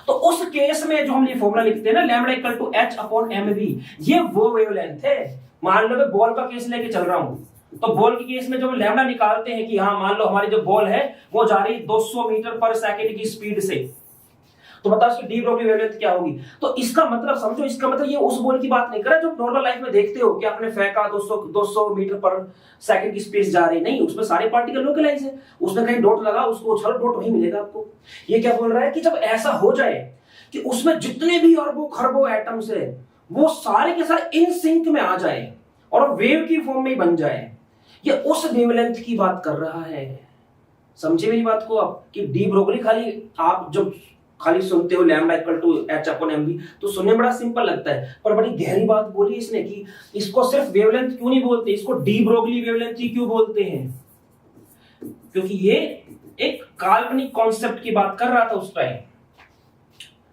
तो उस केस में जो हम ये फॉर्मूला लिखते हैं ना, lambda equal to H upon M V, ये वो वेवलेंथ है। मान लो मैं बॉल का केस लेके चल रहा हूं, तो बॉल के केस में जब लैम्डा निकालते हैं कि हाँ मान लो हमारी जो बॉल है वो जा रही 200 मीटर पर सेकंड की स्पीड से, तो बताओ उसकी डी ब्रोगली वेवलेंथ क्या होगी? तो इसका मतलब समझो, इसका मतलब ये उस बॉल की बात नहीं कर रहा जो नॉर्मल लाइफ में देखते हो कि आपने फेंका 200 मीटर पर सेकंड की स्पीड जा रही, नहीं, उसमें सारे पार्टिकल लोकलाइज है, उसमें कहीं डॉट लगा, उसको उछालो डॉट वही मिलेगा आपको। ये क्या बोल रहा है कि जब ऐसा हो जाए कि उसमें जितने भी अरबों खरबों एटम्स है वो सारे के सारे इन सिंक में आ जाए और वेव की फॉर्म में बन जाए, ये उस वेवलेंथ की बात कर रहा है। समझे मेरी बात को आप? कि डी ब्रोगली खाली आप जब खाली सुनते हो lambda equal to H upon M V, तो सुनने में बड़ा सिंपल लगता है, पर बड़ी गहरी बात बोली इसने कि इसको सिर्फ वेवलेंथ क्यों नहीं बोलते, इसको डी ब्रोगली वेवलेंथ ही क्यों बोलते हैं? क्योंकि ये एक काल्पनिक कॉन्सेप्ट की बात कर रहा था उस टाइम।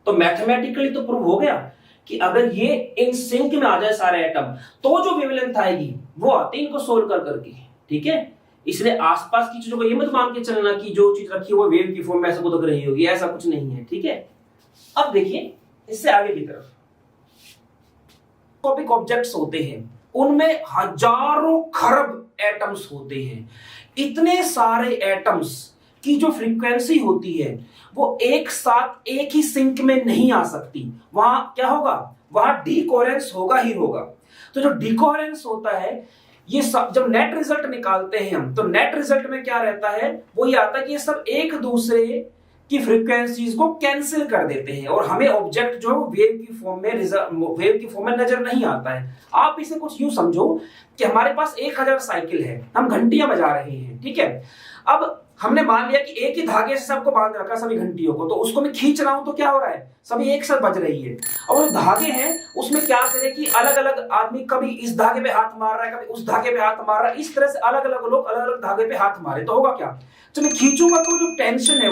तो मैथमेटिकली तो प्रूव हो गया कि अगर ये इन सिंक में आ जाए सारे एटम, तो जो वेवलेंथ आएगी वो आती है इनको सोल्व कर करके। ठीक है, इसलिए आसपास की चीजों को ये मत मान के चलना कि जो चीज रखी है वो वेव की फॉर्म में ऐसा कुछ रही होगी, ऐसा कुछ नहीं है। ठीक है, अब देखिए इससे आगे की तरफ टॉपिक ऑब्जेक्ट्स होते हैं, उनमें हजारों खरब एटम्स होते हैं। इतने सारे एटम्स की जो फ्रीक्वेंसी होती है वो एक साथ एक ही सिंक में नहीं आ सकती, वहां क्या होगा, वहां डीकोहेरेंस होगा ही होगा। तो जो डीकोहेरेंस होता है, ये सब जब नेट रिजल्ट निकालते हैं हम, तो नेट रिजल्ट में क्या रहता है, वो ये आता है कि ये सब एक दूसरे की फ्रीक्वेंसीज को कैंसिल कर देते हैं और हमें ऑब्जेक्ट जो है वो वेव की फॉर्म में नजर नहीं आता है। आप इसे कुछ यूं समझो कि हमारे पास 1000 साइकिल है, हम घंटियां बजा रहे हैं। ठीक है, अब हमने मान लिया कि एक ही धागे से सबको बांध रखा, सभी घंटियों को, तो उसको मैं खींच रहा हूं तो क्या हो रहा है, सभी एक साथ बज रही है। और वो धागे हैं उसमें क्या करे कि अलग अलग आदमी कभी इस धागे पे हाथ मार रहा है, कभी उस धागे पे हाथ मार रहा है, इस तरह से अलग अलग लोग अलग अलग धागे पे हाथ मारे, तो होगा क्या, जब मैं खींचूंगा तो जो टेंशन है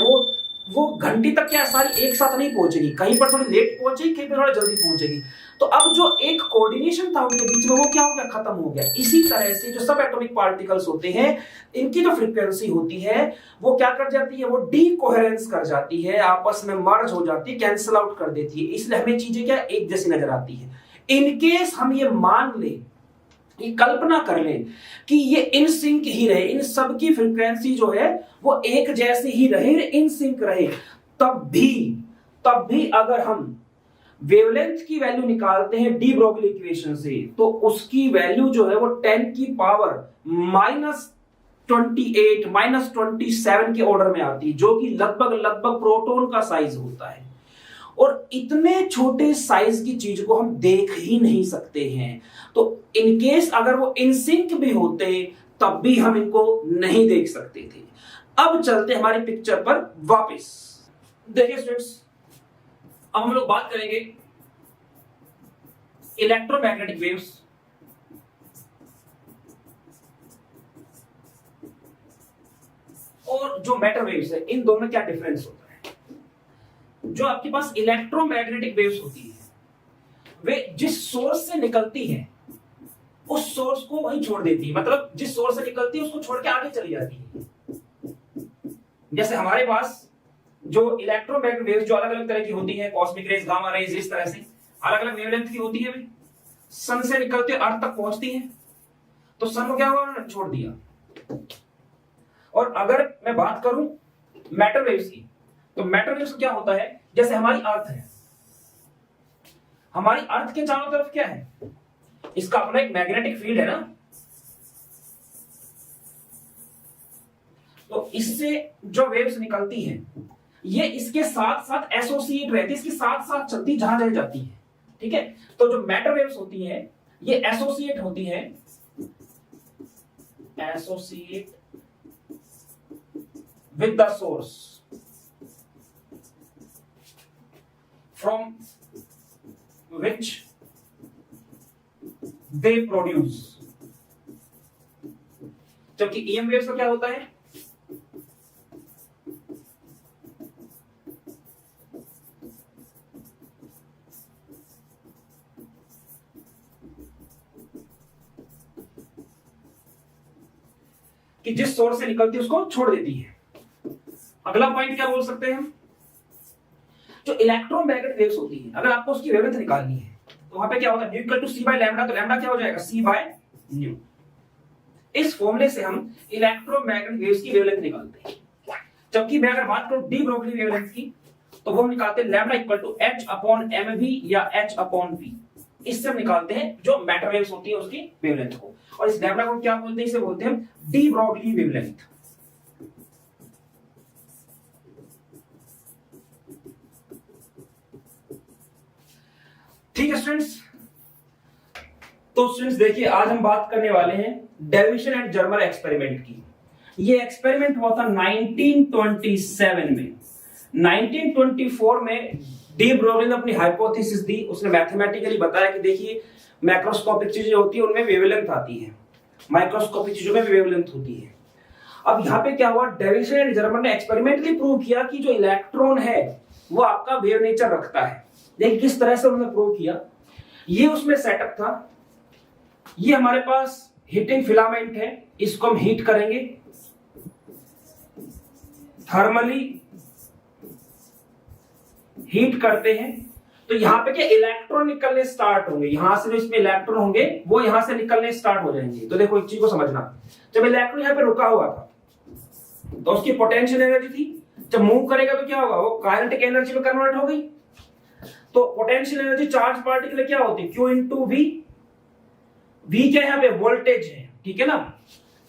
वो घंटी तक क्या सारी एक साथ नहीं पहुंचेगी, कहीं पर थोड़ी लेट पहुंचेगी, कहीं पर थोड़ा जल्दी पहुंचेगी। तो अब जो एक कोऑर्डिनेशन था उनके बीच में वो क्या हो गया, खत्म हो गया। इसी तरह से जो सब एटॉमिक पार्टिकल्स होते हैं, इनकी जो फ्रीक्वेंसी होती है वो क्या कर जाती है, वो डीकोहेरेंस कर जाती है, आपस में मर्ज हो जाती है, कैंसिल आउट कर देती है। इसलिए हमें चीजें क्या एक जैसी नजर आती है। इनकेस हम ये मान ले, ये कल्पना कर लें कि ये इन सिंक ही रहे, इन सब की फ्रीक्वेंसी जो है वो एक जैसी ही रहे, इन सिंक रहे, तब भी अगर हम वेवलेंथ की वैल्यू निकालते हैं डी ब्रोगली इक्वेशन से, तो उसकी वैल्यू जो है वो 10 की पावर -28 -27 के ऑर्डर में आती है, जो कि लगभग प्रोटॉन का साइज होता है। और इतने छोटे साइज की चीज को हम देख ही नहीं सकते हैं। तो इनकेस अगर वो इनसिंक भी होते तब भी हम इनको नहीं देख सकते थे। अब चलते हमारी पिक्चर पर वापस। देखिए स्टूडेंट्स, अब हम लोग बात करेंगे इलेक्ट्रोमैग्नेटिक वेव्स और जो मैटर वेव्स है, इन दोनों में क्या डिफरेंस होता है। जो आपके पास इलेक्ट्रोमैग्नेटिक वेव्स होती है वे जिस सोर्स से निकलती हैं उस सोर्स को वहीं छोड़ देती है, मतलब जिस सोर्स से निकलती है उसको छोड़ के आगे चली जाती है। जैसे हमारे पास जो इलेक्ट्रोमैग्नेटिक वेव्स जो अलग अलग तरह की होती है, कॉस्मिक रेज, गामा रेज, इस तरह से अलग अलग वेवलेंथ की होती है। सन से निकलते अर्थ तक पहुंचती हैं, तो सन को क्या हुआ, उन्होंने छोड़ दिया। और अगर मैं बात करूं मैटर वेव्स की, तो मैटर वेव्स क्या होता है, जैसे हमारी अर्थ है, हमारी अर्थ के चारों तरफ क्या है, इसका अपना एक मैग्नेटिक फील्ड है ना, तो इससे जो वेव्स निकलती हैं ये इसके साथ साथ एसोसिएट रहती है, इसके साथ साथ चलती जहां रह जाती है, ठीक है। तो जो मैटर वेव्स होती हैं ये एसोसिएट होती हैं, associate with the source from which they produce. जबकि ईएम वेव्स का क्या होता है, कि जिस सोर्स से निकलती है उसको छोड़ देती है। अगला पॉइंट क्या बोल सकते हैं हम, जो इलेक्ट्रोमैग्नेटिक वेव्स होती है, अगर आपको उसकी वेवलेंथ निकालनी है तो वहां पे क्या होगा, nu equal to C by lambda, तो लैम्डा क्या हो जाएगा, सी बाय न्यू। इस फॉर्मूले से हम इलेक्ट्रोमैग्नेटिक वेव्स की वेवलेंथ निकालते हैं। जबकि मैं अगर बात करूं डी ब्रोगली वेवलेंथ की, तो वो हम निकालते हैं lambda equal to H upon M V या एच अपॉन वी। इससे हम निकालते हैं जो मैटर वेव्स होती है उसकी वेवलेंथ को। और इस लैम्डा को क्या बोलते हैं, इसे बोलते हैं डी ब्रोगली वेवलेंथ। ठीक है स्टूडेंट्स, तो स्टूडेंट्स देखिए आज हम बात करने वाले हैं डेविसन एंड जर्मर एक्सपेरिमेंट की। ये एक्सपेरिमेंट हुआ था 1927 में। 1924 में डी ब्रोगली ने अपनी हाइपोथेसिस दी, उसने मैथमेटिकली बताया कि देखिए मैक्रोस्कोपिक चीजें होती है उनमें वेवलेंथ आती है, माइक्रोस्कोपिक चीजों में वेवलेंथ होती है। अब यहाँ पे क्या हुआ, डेविसन एंड जर्मर ने एक्सपेरिमेंटली प्रूव किया कि जो इलेक्ट्रॉन है वो आपका वेव नेचर रखता है। देखिए किस तरह से उन्होंने प्रूव किया, ये उसमें सेटअप था, ये हमारे पास हीटिंग फिलामेंट है, इसको हम हीट करेंगे, थर्मली हीट करते हैं, तो यहां पे क्या इलेक्ट्रॉन निकलने स्टार्ट होंगे, यहां से जो इसमें इलेक्ट्रॉन होंगे वो यहां से निकलने स्टार्ट हो जाएंगे। तो देखो एक चीज को समझना, जब इलेक्ट्रॉन यहां पे रुका हुआ था तो उसकी पोटेंशियल एनर्जी थी, जब मूव करेगा तो क्या होगा, वो काइनेटिक एनर्जी में कन्वर्ट हो गई। तो पोटेंशियल एनर्जी चार्ज पार्टिकल क्या होती है, Q इंटू वी। वी क्या है यहाँ पे, वोल्टेज है, ठीक है ना।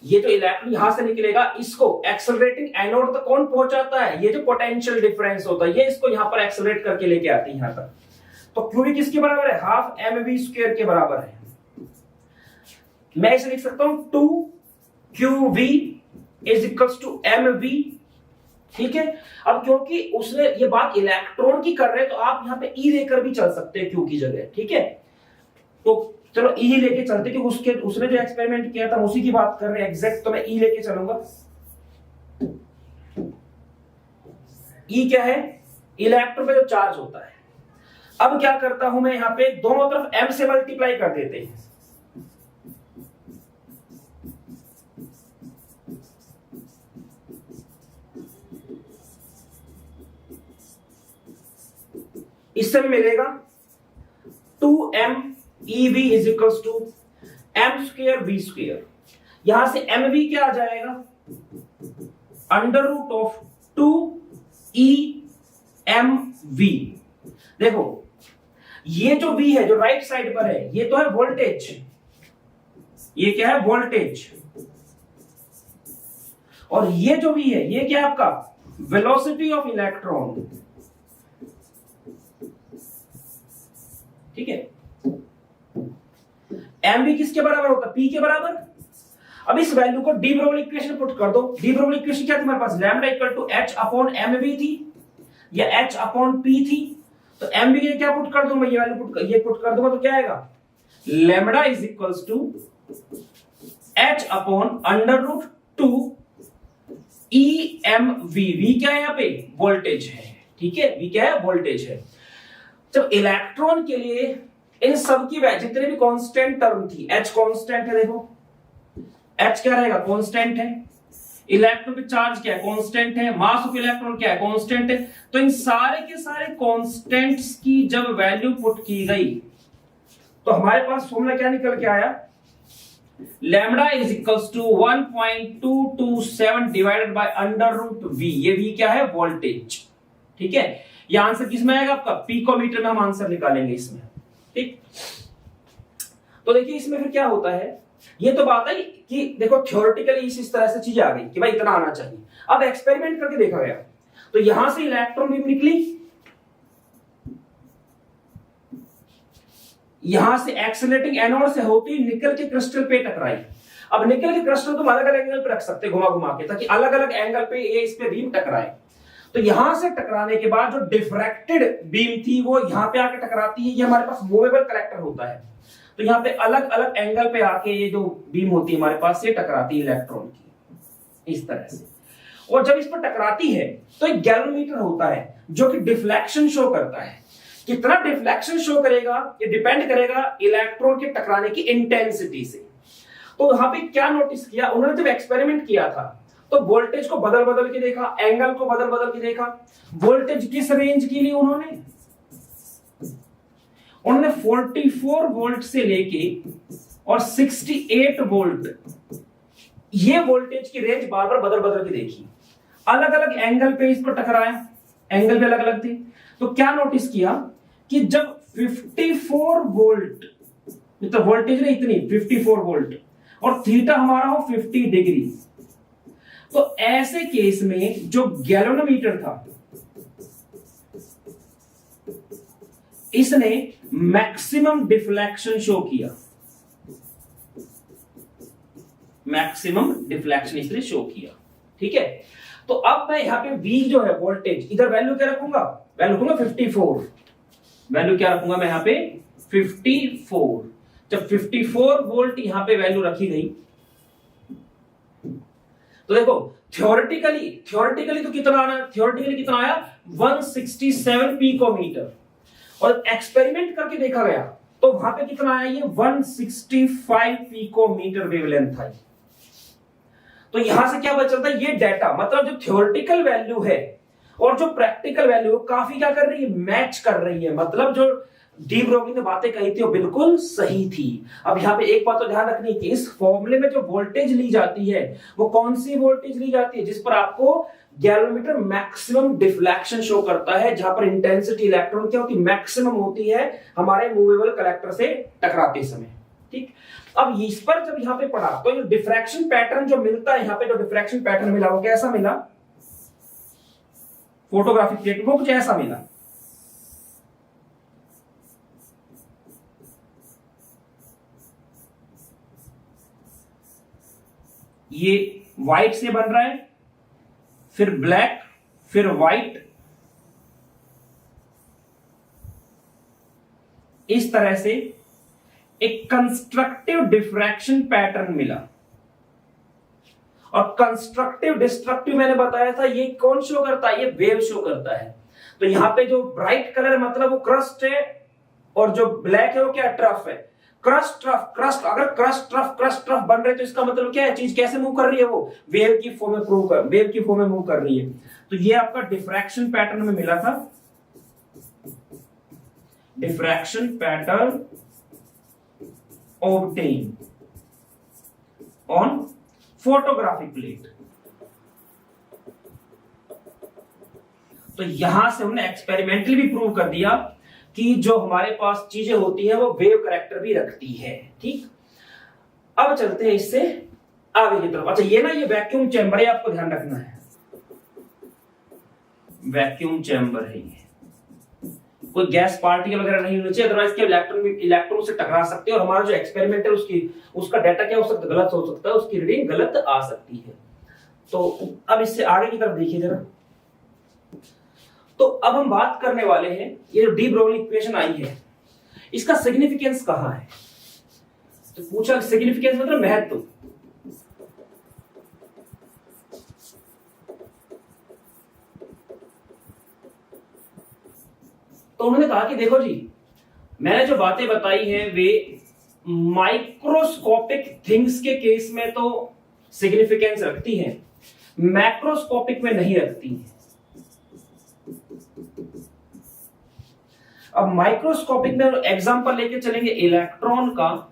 ये जो इलेक्ट्रॉन यहां से निकलेगा इसको एक्सेलरेटिंग एनोड तक कौन पहुंचाता है, ये जो पोटेंशियल डिफरेंस होता है ये इसको यहां पर एक्सेलरेट करके लेके आती है यहां तक। तो क्यू किसके बराबर है, हाफ एम वी स्क्वायर के बराबर है। मैं इसे लिख सकता हूं 2 Q V is equals to M V, ठीक है। अब क्योंकि उसने ये बात इलेक्ट्रॉन की कर रहे हैं तो आप यहां पे ई लेकर भी चल सकते हैं क्यू की जगह, ठीक है। तो चलो ई ही लेके चलते कि उसने जो एक्सपेरिमेंट किया था उसी की बात कर रहे हैं एग्जैक्ट, तो मैं ई लेके चलूंगा। ई क्या है, इलेक्ट्रॉन पे जो चार्ज होता है। अब क्या करता हूं मैं, यहां पे दोनों तरफ एम से मल्टीप्लाई कर देते हैं, इससे भी मिलेगा 2m ev is equals to M square V square. यहां से एम वी क्या आ जाएगा, under root of 2 e m v। देखो ये जो v है जो राइट साइड पर है ये तो है वोल्टेज, ये क्या है वोल्टेज, और ये जो v है ये क्या है आपका वेलोसिटी ऑफ इलेक्ट्रॉन, ठीक है। एम भी किसके बराबर होता है, पी के बराबर। अब इस वैल्यू को डी ब्रोगली इक्वेशन पुट कर दो। डी ब्रोगली इक्वेशन क्या थी हमारे पास, lambda equal to H upon M V थी या एच अपॉन पी थी। तो एम वी क्या पुट कर दूं मैं, ये वैल्यू पुट कर दूंगा तो क्या आएगा, lambda is equals to H upon under root 2 E M V. V क्या है यहाँ पे, वोल्टेज है, ठीक है, वी क्या है वोल्टेज है। जब इलेक्ट्रॉन के लिए इन सब की जितने भी कांस्टेंट टर्म थी, एच कांस्टेंट है, देखो एच क्या रहेगा कांस्टेंट है, इलेक्ट्रॉन पे चार्ज क्या है कांस्टेंट है, मास ऑफ इलेक्ट्रॉन क्या है कांस्टेंट है। तो इन सारे के सारे कांस्टेंट्स की जब वैल्यू पुट की गई तो हमारे पास फॉर्मूला क्या निकल के आया, lambda is equals to 1.227 divided by under root V. ये वी क्या है, वोल्टेज। ठीक है, ये आंसर किसमें आएगा आपका, पिकोमीटर में हम आंसर निकालेंगे इसमें। ठीक, तो देखिए इसमें फिर क्या होता है, ये तो बात है कि देखो थ्योरेटिकली इस तरह से चीजें आ गई कि भाई इतना आना चाहिए। अब एक्सपेरिमेंट करके देखा गया, तो यहां से इलेक्ट्रॉन बीम निकली, यहां से एक्सेलरेटिंग एनोड से होती निकल के क्रिस्टल पे टकराई। अब निकल के क्रिस्टल तुम अलग अलग एंगल पे रख सकते घुमा घुमा के, ताकि अलग अलग एंगल पे ये इस पे बीम टकराए। तो यहां से टकराने के बाद जो डिफ्रैक्टेड बीम थी वो यहां पे आके टकराती है। ये हमारे पास मूवेबल कलेक्टर होता है, तो यहाँ पे अलग अलग एंगल पे आके ये जो बीम होती है हमारे पास, ये टकराती है इलेक्ट्रॉन की इस तरह से। और जब इस पर टकराती है तो एक गैलोमीटर होता है जो कि डिफ्लेक्शन शो करता है। कितना डिफ्लेक्शन शो करेगा ये डिपेंड करेगा इलेक्ट्रॉन के टकराने की इंटेंसिटी से। तो यहां पे क्या नोटिस किया उन्होंने, जब एक्सपेरिमेंट किया था तो वोल्टेज को बदल बदल के देखा, एंगल को बदल बदल के देखा। वोल्टेज किस रेंज के लिए उन्होंने 44 वोल्ट से लेके और 68 वोल्ट, ये वोल्टेज की रेंज बार बार बदल बदल के देखी। अलग अलग एंगल पे इस पर टकराया, एंगल पे अलग अलग थे। तो क्या नोटिस किया कि जब 54 वोल्ट, तो वोल्टेज ने इतनी 54 वोल्ट और थीटा हमारा हो 50 डिग्री, तो ऐसे केस में जो गैल्वेनोमीटर था इसने मैक्सिमम डिफ्लेक्शन शो किया, मैक्सिमम डिफ्लेक्शन इसने शो किया। ठीक है, तो अब मैं यहां पे V जो है वोल्टेज, इधर वैल्यू क्या रखूंगा, वैल्यू रखूंगा 54, वैल्यू क्या रखूंगा मैं यहां पे 54। जब 54 वोल्ट यहां पे वैल्यू रखी गई तो देखो थ्योरेटिकली तो कितना आना, थ्योरेटिकली कितना आया 167 पिकोमीटर, और एक्सपेरिमेंट करके देखा गया तो वहां पे कितना आया, ये 165 पिकोमीटर वेवलेंथ था। तो यहां से क्या पता चलता है, ये डाटा मतलब जो थ्योरेटिकल वैल्यू है और जो प्रैक्टिकल वैल्यू काफी क्या कर रही है, मैच कर रही है। मतलब जो डी ब्रोगली ने बातें कही थी वो बिल्कुल सही थी। अब यहाँ पे एक बात तो ध्यान रखनी कि इस फॉर्मूले में जो वोल्टेज ली जाती है वो कौन सी वोल्टेज ली जाती है, जिस पर आपको गैलोमीटर मैक्सिमम डिफ्लेक्शन शो करता है, जहां पर इंटेंसिटी इलेक्ट्रॉन क्या होती है, मैक्सिमम होती है हमारे मूवेबल कलेक्टर से टकराते समय। ठीक, अब इस पर जब यहां पे पढ़ा तो ये डिफ्रैक्शन पैटर्न जो मिलता है, यहां पे जो डिफ्रैक्शन पैटर्न मिला वो कैसा मिला, फोटोग्राफिक प्लेट वो कुछ ऐसा मिला। ये व्हाइट से बन रहा है, फिर ब्लैक, फिर व्हाइट, इस तरह से एक कंस्ट्रक्टिव डिफ्रैक्शन पैटर्न मिला। और कंस्ट्रक्टिव डिस्ट्रक्टिव मैंने बताया था, ये कौन शो करता है, ये वेव शो करता है। तो यहां पे जो ब्राइट कलर मतलब वो क्रस्ट है, और जो ब्लैक है वो क्या, ट्रफ है। क्रस्ट ट्रफ, अगर क्रस्ट ट्रफ बन रहे तो इसका मतलब क्या है, चीज कैसे मूव कर रही है, वो वेव की फॉर्म में वेव की फॉर्म में मूव कर रही है। तो ये आपका डिफ्रैक्शन पैटर्न में मिला था, diffraction pattern obtain on photographic plate. तो यहां से हमने एक्सपेरिमेंटली भी प्रूव कर दिया कि जो हमारे पास चीजें होती हैं वो वेव करैक्टर भी रखती है। ठीक, अब चलते हैं इससे आगे की तरफ। अच्छा, ये ना ये वैक्यूम चैम्बर है, आपको ध्यान रखना है, वैक्यूम चैम्बर है ये, कोई गैस पार्टिकल वगैरह नहीं होना चाहिए, अदरवाइज के इलेक्ट्रॉन से टकरा सकते हैं और हमारा जो एक्सपेरिमेंट है उसका डाटा क्या हो सकता है, गलत हो सकता है, उसकी रीडिंग गलत आ सकती है। तो अब इससे आगे की तरफ देखिए जरा। तो अब हम बात करने वाले हैं, ये जो डी ब्रोगली इक्वेशन आई है इसका सिग्निफिकेंस कहां है। तो पूछा सिग्निफिकेंस मतलब महत्व। तो उन्होंने कहा कि देखो जी, मैंने जो बातें बताई हैं वे माइक्रोस्कोपिक थिंग्स के केस में तो सिग्निफिकेंस रखती हैं, मैक्रोस्कोपिक में नहीं रखती हैं। अब माइक्रोस्कोपिक में एग्जांपल लेके चलेंगे इलेक्ट्रॉन का,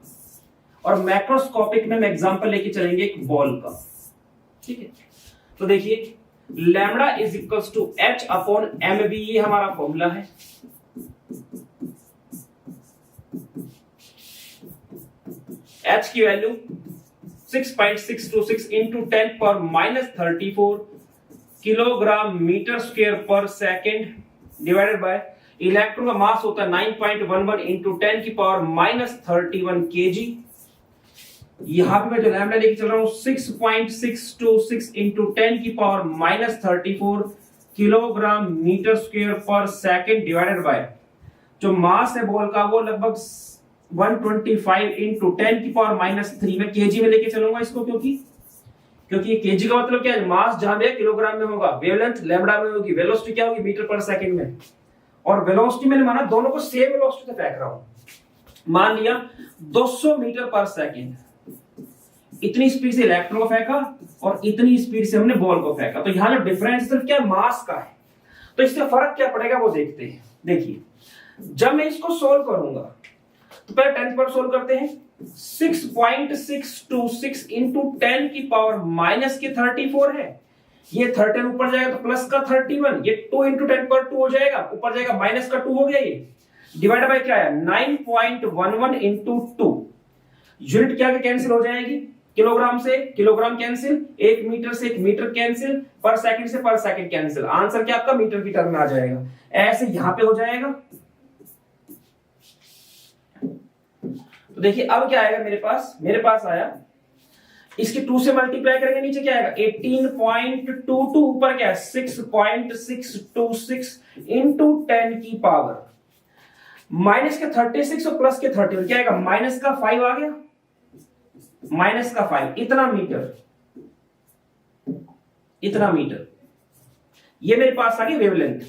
और मैक्रोस्कोपिक में हम एग्जांपल लेके चलेंगे एक बॉल का। ठीक है, तो देखिए lambda is equals to H upon M B, ये हमारा फॉर्मूला है। एच की value 6.626 into 10⁻34 kilogram metre square पर सेकेंड डिवाइडेड बाय इलेक्ट्रॉन का मास होता है 9.11 इंटू 10⁻31 केजी। यहां पे मैं जो लैम्बडा लेके चल रहा हूं 6.626 इंटू 10⁻34 किलोग्राम मीटर स्क्वायर पर सेकेंड डिवाइडेड बाय जो मास है बॉल का वो लगभग 125 इंटू 10⁻³ में केजी में लेके चलूंगा इसको, क्योंकि ये केजी का मतलब क्या है, मास जहां में किलोग्राम में होगा, वेवलेंथ लैम्बडा में होगी, वेलोसिटी क्या होगी मीटर पर सेकंड में, और वेलोसिटी मैंने माना दोनों को सेम वेलोसिटी से फेंक रहा हूं। मान लिया 200 मीटर पर सेकंड, इतनी स्पीड से इलेक्ट्रॉन को फेंका और इतनी स्पीड से हमने बॉल को फेंका, तो यहां जो डिफरेंस सिर्फ क्या मास का है, तो इससे फर्क क्या पड़ेगा वो देखते हैं। देखिए जब मैं इसको सोल्व करूंगा तो पहले 10 पर सोल्व करते हैं। 6.626 इंटू 10⁻⁻34 है, ये 13 ऊपर जाएगा तो प्लस का 31, ये 2 इंटू 10⁻2 हो जाएगा, ऊपर जाएगा माइनस का 2 हो गया, ये डिवाइड बाय क्या है 9.11 इंटू 2, यूनिट क्या कैंसिल हो जाएगी, किलोग्राम से किलोग्राम कैंसिल, 1 मीटर से 1 मीटर कैंसिल, पर सेकंड से पर सेकंड कैंसिल, आंसर क्या आपका मीटर की टर्म में आ जाएगा। ऐसे यहां पे हो जाएगा। तो देखिए अब क्या आएगा मेरे पास आया, इसके 2 से मल्टीप्लाई करेंगे, नीचे क्या आएगा 18.22, ऊपर क्या है 6.626 इंटू 10 की पावर माइनस के 36 और प्लस के 31, क्या आएगा माइनस का 5 आ गया, माइनस का 5, इतना मीटर, ये मेरे पास आ गई वेवलेंथ।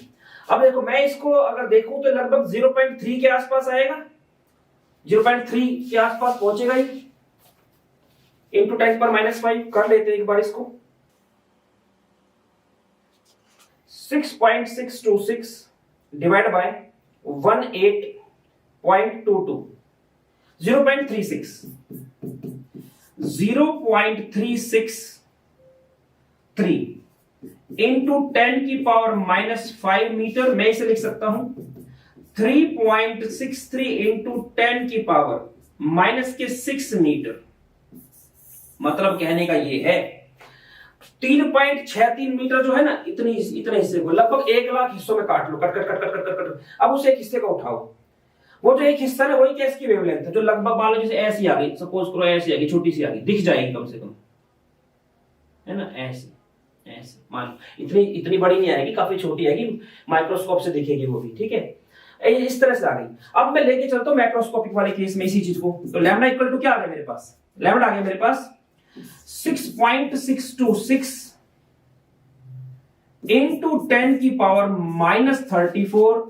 अब देखो मैं इसको अगर देखूं तो लगभग 0.3 के आसपास आएगा, 0.3 के आसपास पहुंचेगा ही, इंटू 10⁻⁻5 कर लेते हैं एक बार इसको। 6.626 डिवाइड बाय 18.22, 0.363 इंटू 10⁻⁻5 मीटर, मैं इसे लिख सकता हूं 3.63 इंटू 10⁻⁻6 मीटर। मतलब कहने का ये है 3.63 मीटर जो है ना, इतने हिस्से को लगभग 1 लाख हिस्सों में काट लो, कट। अब उस एक हिस्से को उठाओ, वो जो एक हिस्सा है वही क्या इसकी वेवलेंथ है, जो लगभग मान लो जैसे ऐसी आ गई, सपोज करो ऐसी आ गई, छोटी सी आ गई, दिख जाएगी कम से कम, है ना, ऐसी मान लो, इतनी बड़ी नहीं आएगी, काफी छोटी आएगी, माइक्रोस्कोप से दिखेगी वो भी, ठीक है, इस तरह से आ गई। अब मैं लेके चलता हूं मैक्रोस्कोपिक वाले केस में इसी चीज को, तो लैम्बडा इक्वल टू क्या आ गया मेरे पास, लैम्बडा आ गया मेरे पास 6.626 इंटू 10⁻⁻34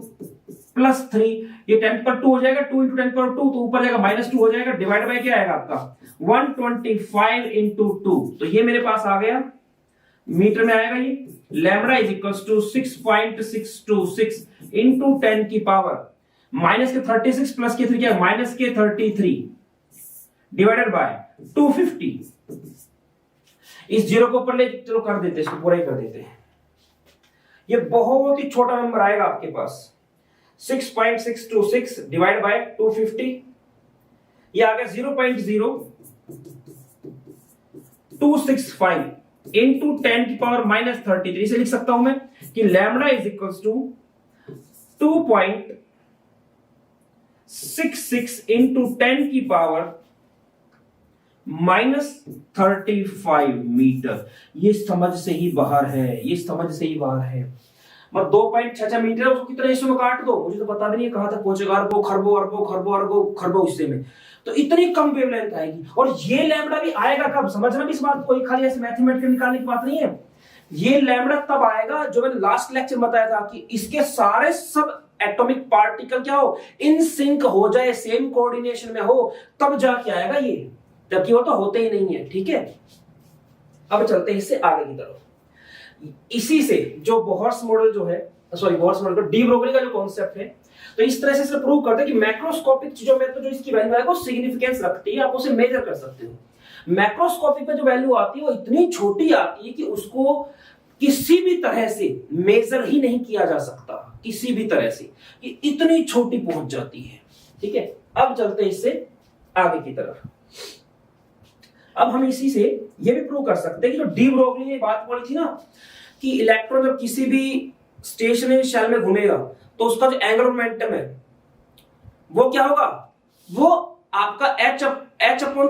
प्लस 3, ये 10⁻2 हो जाएगा, 2 इंटू 10⁻2 तो ऊपर जाएगा -2 हो जाएगा, डिवाइड बाय क्या आएगा आपका 125 इंटू 2, तो ये मेरे पास आ गया मीटर में आएगा ये। Lambda is equals to 6.626 into 10 की पावर माइनस के 36 प्लस के 3 क्या माइनस के 33 डिवाइडेड बाय 250। इस जीरो को ऊपर ले चलो कर देते हैं, इसको पूरा ही कर देते हैं, ये बहुत ही छोटा नंबर आएगा आपके पास 6.626 डिवाइड बाय 250, ये आ गया 0.0265 इंटू 10⁻⁻33। इसे लिख सकता हूं मैं कि lambda is equals to 2.66 into 10⁻⁻35 metre. ये समझ से ही बाहर है, मतलब 2.66 मीटर उसको कितने हिस्सों में काट दो, मुझे तो पता भी नहीं कहां तक पहुंचेगा, अरबों खरबों हिस्से में, तो इतनी कम वेवलेंथ आएगी। और ये लैम्बडा भी आएगा कब, समझना भी इस बात को, खाली ऐसे मैथमेटिकल निकालने की बात नहीं है, ये लैम्बडा तब आएगा जो मैंने लास्ट लेक्चर में बताया था कि इसके सारे सब एटॉमिक पार्टिकल क्या हो, इन सिंक हो जाए, सेम कोऑर्डिनेशन में हो, तब जाके आएगा ये, जबकि वो तो होते ही नहीं है, ठीक है। अब चलते हैं इससे आगे की तरफ। इसी से जो बोहर्स मॉडल जो है, सॉरी बोहर्स मॉडल का डी ब्रोगली का जो कॉन्सेप्ट है, तो इस तरह से प्रूव करते हैं कि मैक्रोस्कोपिक चीजों में तो जो इसकी वैल्यू है वो सिग्निफिकेंस रखती है, आप उसे मेजर कर सकते हो। मैक्रोस्कोपिक में जो वैल्यू आती है वो इतनी छोटी आती है कि उसको किसी भी तरह से मेजर ही नहीं किया जा सकता, किसी भी तरह से, कि इतनी छोटी पहुंच जाती है। ठीक है, अब चलते हैं इससे आगे की तरफ। अब हम इसी से ये भी प्रूव कर सकते हैं कि जो डी ब्रोगली ने बात बोली थी ना कि इलेक्ट्रॉन जब किसी भी स्टेशनरी शेल में घूमेगा तो उसका जो एंगुलर मोमेंटम है वो क्या होगा, वो आपका h अपॉन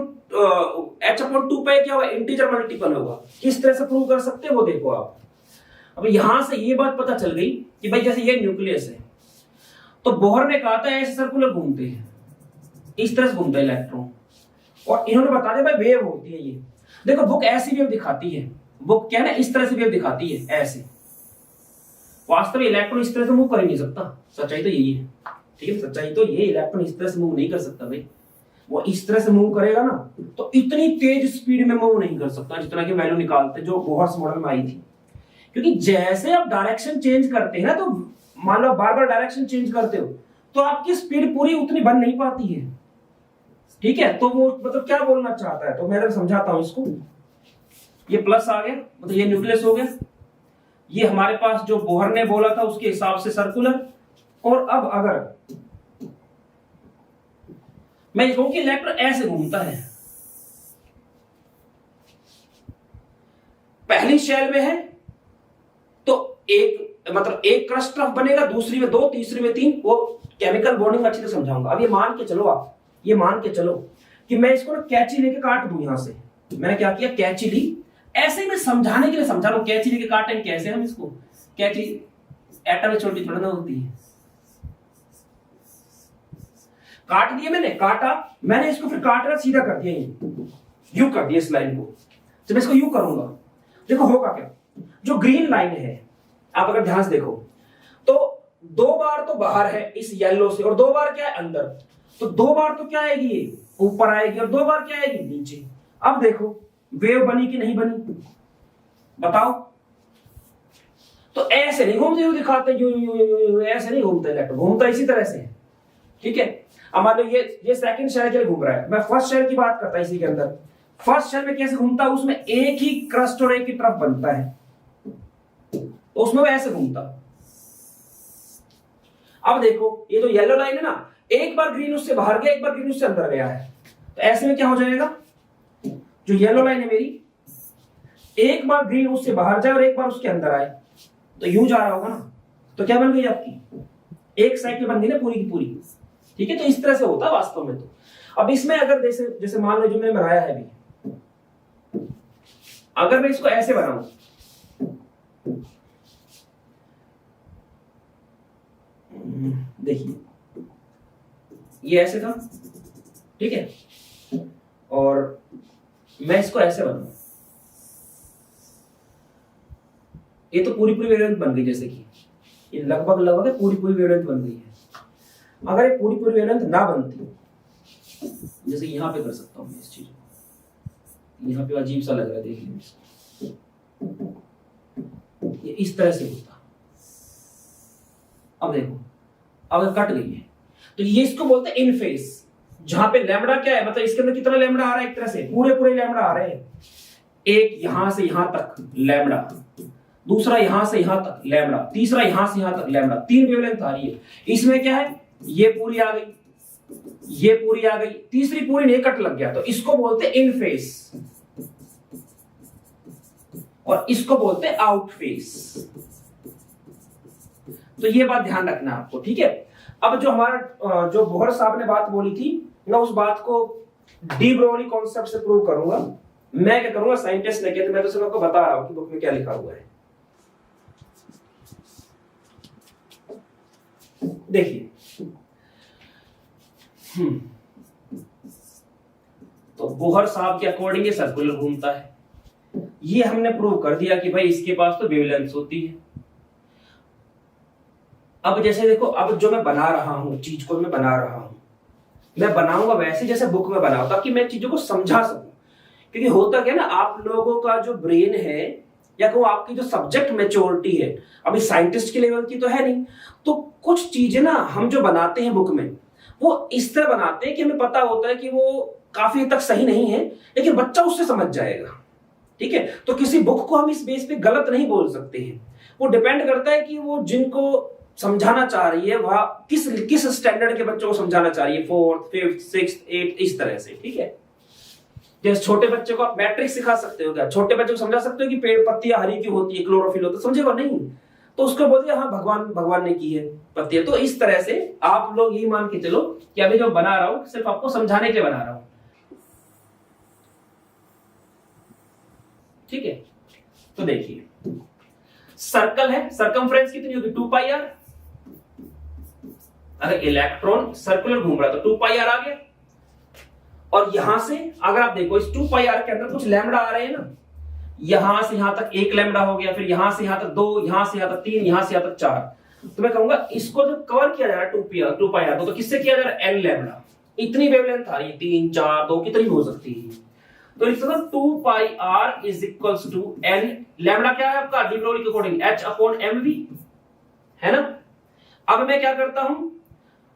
2 पे क्या होगा, इंटीजर मल्टीपल होगा। किस तरह से प्रूव कर सकते हैं वो देखो आप। अब यहां से ये बात पता चल गई कि भाई जैसे ये न्यूक्लियस है तो बोहर ने कहा था ऐसे सर्कुलर घूमते हैं, इस तरह से घूमता है इलेक्ट्रॉन, और इन्होंने बता दिया भाई वेव होती है ये। देखो बुक ऐसी वेव दिखाती है, बुक क्या है ना इस तरह से वेव दिखाती है ऐसे, वास्तव में इलेक्ट्रॉन इस तरह से मूव कर ही नहीं सकता, सच्चाई तो यही है। ठीक है, सच्चाई तो ये, इलेक्ट्रॉन इस तरह से मूव नहीं कर सकता भाई, वो इस तरह से मूव करेगा ना तो इतनी तेज स्पीड में मूव नहीं कर सकता जितना की वैल्यू निकालते जो बोहर्स मॉडल में आई थी। क्योंकि जैसे आप डायरेक्शन चेंज करते हैं ना, तो मान लो बार बार डायरेक्शन चेंज करते हो तो आपकी स्पीड पूरी उतनी बन नहीं पाती है। ठीक है, तो वो मतलब क्या बोलना चाहता है, तो मैं समझाता हूं इसको। ये प्लस आ गया, मतलब ये न्यूक्लियस हो गया, ये हमारे पास जो बोहर ने बोला था उसके हिसाब से सर्कुलर। और अब अगर मैं ये कहूं कि इलेक्ट्रॉन ऐसे घूमता है, पहली शेल में है तो एक क्रस्ट ट्रफ बनेगा, दूसरी में 2, तीसरी में 3, वो केमिकल बॉन्डिंग अच्छी से समझाऊंगा। अब ये मान के चलो, आप ये मान के चलो कि मैं इसको ना कैंची लेके काट दूं यहां से। मैंने क्या किया, कैंची ली, ऐसे ही मैं समझाने के लिए समझा रहा हूं। कैंची लेके काटेंगे कैसे हम इसको, कैंची एटम में छोटी थोड़ी ना होती है। काट दिया मैंने, काटा मैंने इसको, फिर काटना सीधा कर दिया, यू कर दिया इस लाइन को। जब इसको यू करूंगा देखो होगा क्या, जो ग्रीन लाइन है आप अगर ध्यान से देखो तो 2 बार तो बाहर है इस येलो से और 2 बार क्या है अंदर, तो 2 बार तो क्या आएगी ये ऊपर आएगी और 2 बार क्या आएगी नीचे। अब देखो वेव बनी कि नहीं बनी, बताओ। तो ऐसे नहीं घूमते हुए दिखाते, ऐसे नहीं घूमता इलेक्ट्रॉन, घूमता इसी तरह से। ठीक है, अब मान लो ये सेकंड शेल के लिए घूम रहा है, मैं फर्स्ट शेल की बात करता हूं इसी के अंदर। फर्स्ट शेल में कैसे घूमता है, उसमें एक ही क्रस्ट और एक ही ट्रफ बनता है, तो उसमें वो ऐसे घूमता। अब देखो ये तो येलो लाइन है ना, एक बार ग्रीन उससे बाहर गया, एक बार ग्रीन उससे अंदर गया है, तो ऐसे में क्या हो जाएगा, जो येलो लाइन है मेरी, एक बार ग्रीन उससे बाहर जाए और एक बार उसके अंदर आए, तो यूं जा रहा होगा ना, तो क्या बन गई आपकी एक साइकिल बन गई ना पूरी की पूरी। ठीक है, तो इस तरह से होता है वास्तव में। तो अब इसमें अगर जैसे मान लो जो मैंने बनाया है अभी, अगर मैं इसको ऐसे बनाऊं, देखिए ये ऐसे था, ठीक है, और मैं इसको ऐसे बनाऊं, ये तो पूरी वेवलेंथ बन गई, जैसे कि ये लगभग पूरी वेवलेंथ बन गई है। अगर ये पूरी वेवलेंथ ना बनती, जैसे यहां पे कर सकता हूं मैं इस चीज को, यहां पे अजीब सा लग रहा है देखने में, ये इस तरह से होता। अब देखो अगर कट गई है तो ये इसको बोलते हैं इन फेस, जहां पे लैम्बडा क्या है, मतलब इसके अंदर कितना लैम्बडा आ रहा है, एक तरह से पूरे लैम्बडा आ रहे हैं। एक यहां से यहां तक लैम्बडा, दूसरा यहां से यहां तक लैम्बडा, तीसरा यहां से यहां तक लैम्बडा, 3 वेवलेंथ आ रही है। इसमें क्या है, ये पूरी आ गई, ये पूरी आ गई, तीसरी पूरी नहीं, कट लग गया, तो इसको बोलते हैं इन फेस और इसको बोलते हैं आउट फेस। तो ये बात ध्यान रखना आपको, ठीक है। अब जो हमारा जो बोहर साहब ने बात बोली थी, मैं उस बात को डी ब्रोगली कॉन्सेप्ट से प्रूव करूंगा। मैं क्या करूंगा, साइंटिस्ट ने किया, तो मैं तो सिर्फ आपको बता रहा हूं कि बुक में क्या लिखा हुआ है। देखिए तो बोहर साहब के अकॉर्डिंग ये सर्कुलर घूमता है, ये हमने प्रूव कर दिया कि भाई इसके पास तो वेवलेंथ होती है। अब जैसे देखो, अब जो मैं बना रहा हूं, चीज को मैं बना रहा हूं, मैं बनाऊंगा वैसे जैसे बुक में बनाऊं, ताकि मैं चीजों को समझा सकूं। क्योंकि होता क्या ना, आप लोगों का जो ब्रेन है या कहूँ आपकी जो सब्जेक्ट मैच्योरिटी है अभी साइंटिस्ट के लेवल की तो है नहीं, तो कुछ चीजें ना हम जो बनाते हैं बुक में वो इस तरह बनाते हैं कि हमें पता होता है कि वो काफी हद तक सही नहीं है, लेकिन बच्चा उससे समझ जाएगा। ठीक है, तो किसी बुक को हम इस बेस पे गलत नहीं बोल सकते हैं। वो डिपेंड करता है कि वो जिनको समझाना चाह रही है वह किस स्टैंडर्ड के बच्चों को समझाना चाह रही है, 4th 5th 6th 8th इस तरह से। ठीक है, जैसे छोटे बच्चे को आप मैट्रिक्स सिखा सकते हो क्या? छोटे बच्चे को समझा सकते हो कि पेड़ पत्तियां हरी क्यों होती है, क्लोरोफिल होता है, समझेगा नहीं, तो उसको बोल दिया हाँ भगवान ने की है पत्तियां। तो इस तरह से आप लोग ये मान के चलो कि अभी जो बना रहा हूं सिर्फ आपको समझाने के लिए बना रहा हूं। ठीक है, तो देखिए सर्कल है, सरकमफ्रेंस कितनी होगी 2πr। अगर इलेक्ट्रॉन सर्कुलर घूम रहा है तो 2πr आ गया। और यहां से अगर आप देखो इस 2πr के अंदर कुछ लैम्डा आ रहे हैं ना, यहां से यहां तक 1 लैम्डा हो गया, फिर यहां से यहां तक 2, यहां से यहां तक 3, यहां से यहां तक 4। तो मैं कहूंगा इसको जब कवर किया जा रहा है 2πr को, तो किससे किया जा रहा है n लैम्डा। इतनी वेवलेंथ आ रही है 3 4 2 कितनी हो सकती है, तो लिख सकते 2πr is equals to n। Lambda क्या है आपका डी ब्रोगली के अकॉर्डिंग h/mv है ना। अब मैं क्या करता हूं,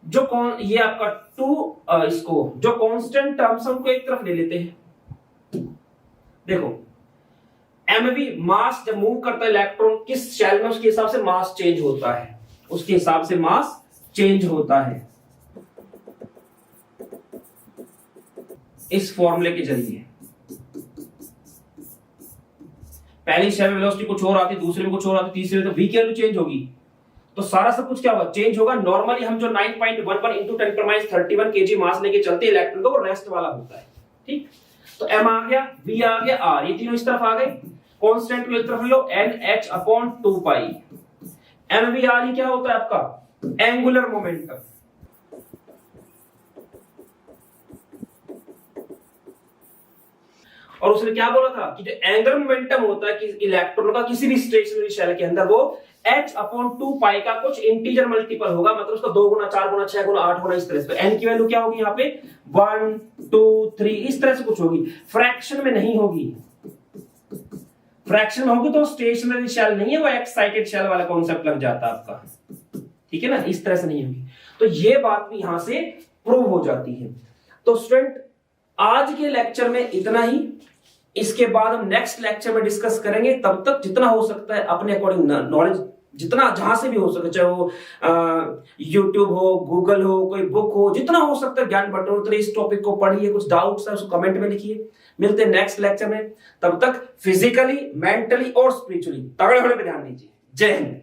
जो ये आपका 2 इसको जो कांस्टेंट टर्म्स हमको एक तरफ ले लेते हैं। देखो mv मास जब मूव करता है इलेक्ट्रॉन किस शेल में, उसके हिसाब से मास चेंज होता है, उसके हिसाब से मास चेंज होता है इस फॉर्मूले के जरिए। पहली शेल में वेलोसिटी कुछ और आती, दूसरे में कुछ और आती, तीसरे में तो v की वैल्यू चेंज होगी, तो सारा सब कुछ क्या होगा चेंज होगा। नॉर्मली हम जो 9.11 इंटू 10⁻31 kg मास लेके चलते हैं इलेक्ट्रॉन का, वो रेस्ट वाला होता है। ठीक, तो m आ गया, v आ गया, r, ये तीनों इस तरफ आ गए। कांस्टेंट को एक तरफ लो nh/2π। mv r क्या होता है आपका एंगुलर मोमेंटम। और उसने क्या बोला था कि जो एंगुलर मोमेंटम होता है कि इलेक्ट्रॉन का किसी भी स्टेशनरी शेल के अंदर, वो h/2π का कुछ इंटीजर मल्टीपल होगा, मतलब उसका 2 गुना 4 गुना 6 गुना 8 गुना इस तरह से। n की वैल्यू क्या होगी यहाँ पे 1 2 3 इस तरह से कुछ होगी, फ्रैक्शन में नहीं होगी। फ्रैक्शन में होगी तो स्टेशनरी शेल नहीं है, वो एक्साइटेड शेल वाला कॉन्सेप्ट लग जाता है आपका। ठीक है ना, इस तरह से नहीं होगी। तो ये बात भी यहां से प्रूव हो जाती है। तो स्टूडेंट आज के लेक्चर में इतना ही, इसके बाद हम नेक्स्ट लेक्चर में डिस्कस करेंगे। तब तक जितना हो सकता है अपने अकॉर्डिंग नॉलेज जितना जहां से भी हो सके, चाहे वो यूट्यूब हो, गूगल हो, कोई बुक हो, जितना हो सकता है ज्ञान बटोर, उतने इस टॉपिक को पढ़िए। कुछ डाउट्स है उसको कमेंट में लिखिए। मिलते हैं नेक्स्ट लेक्चर में, तब तक फिजिकली, मेंटली और स्पिरिचुअली तगड़े होने पे ध्यान दीजिए। जय हिंद।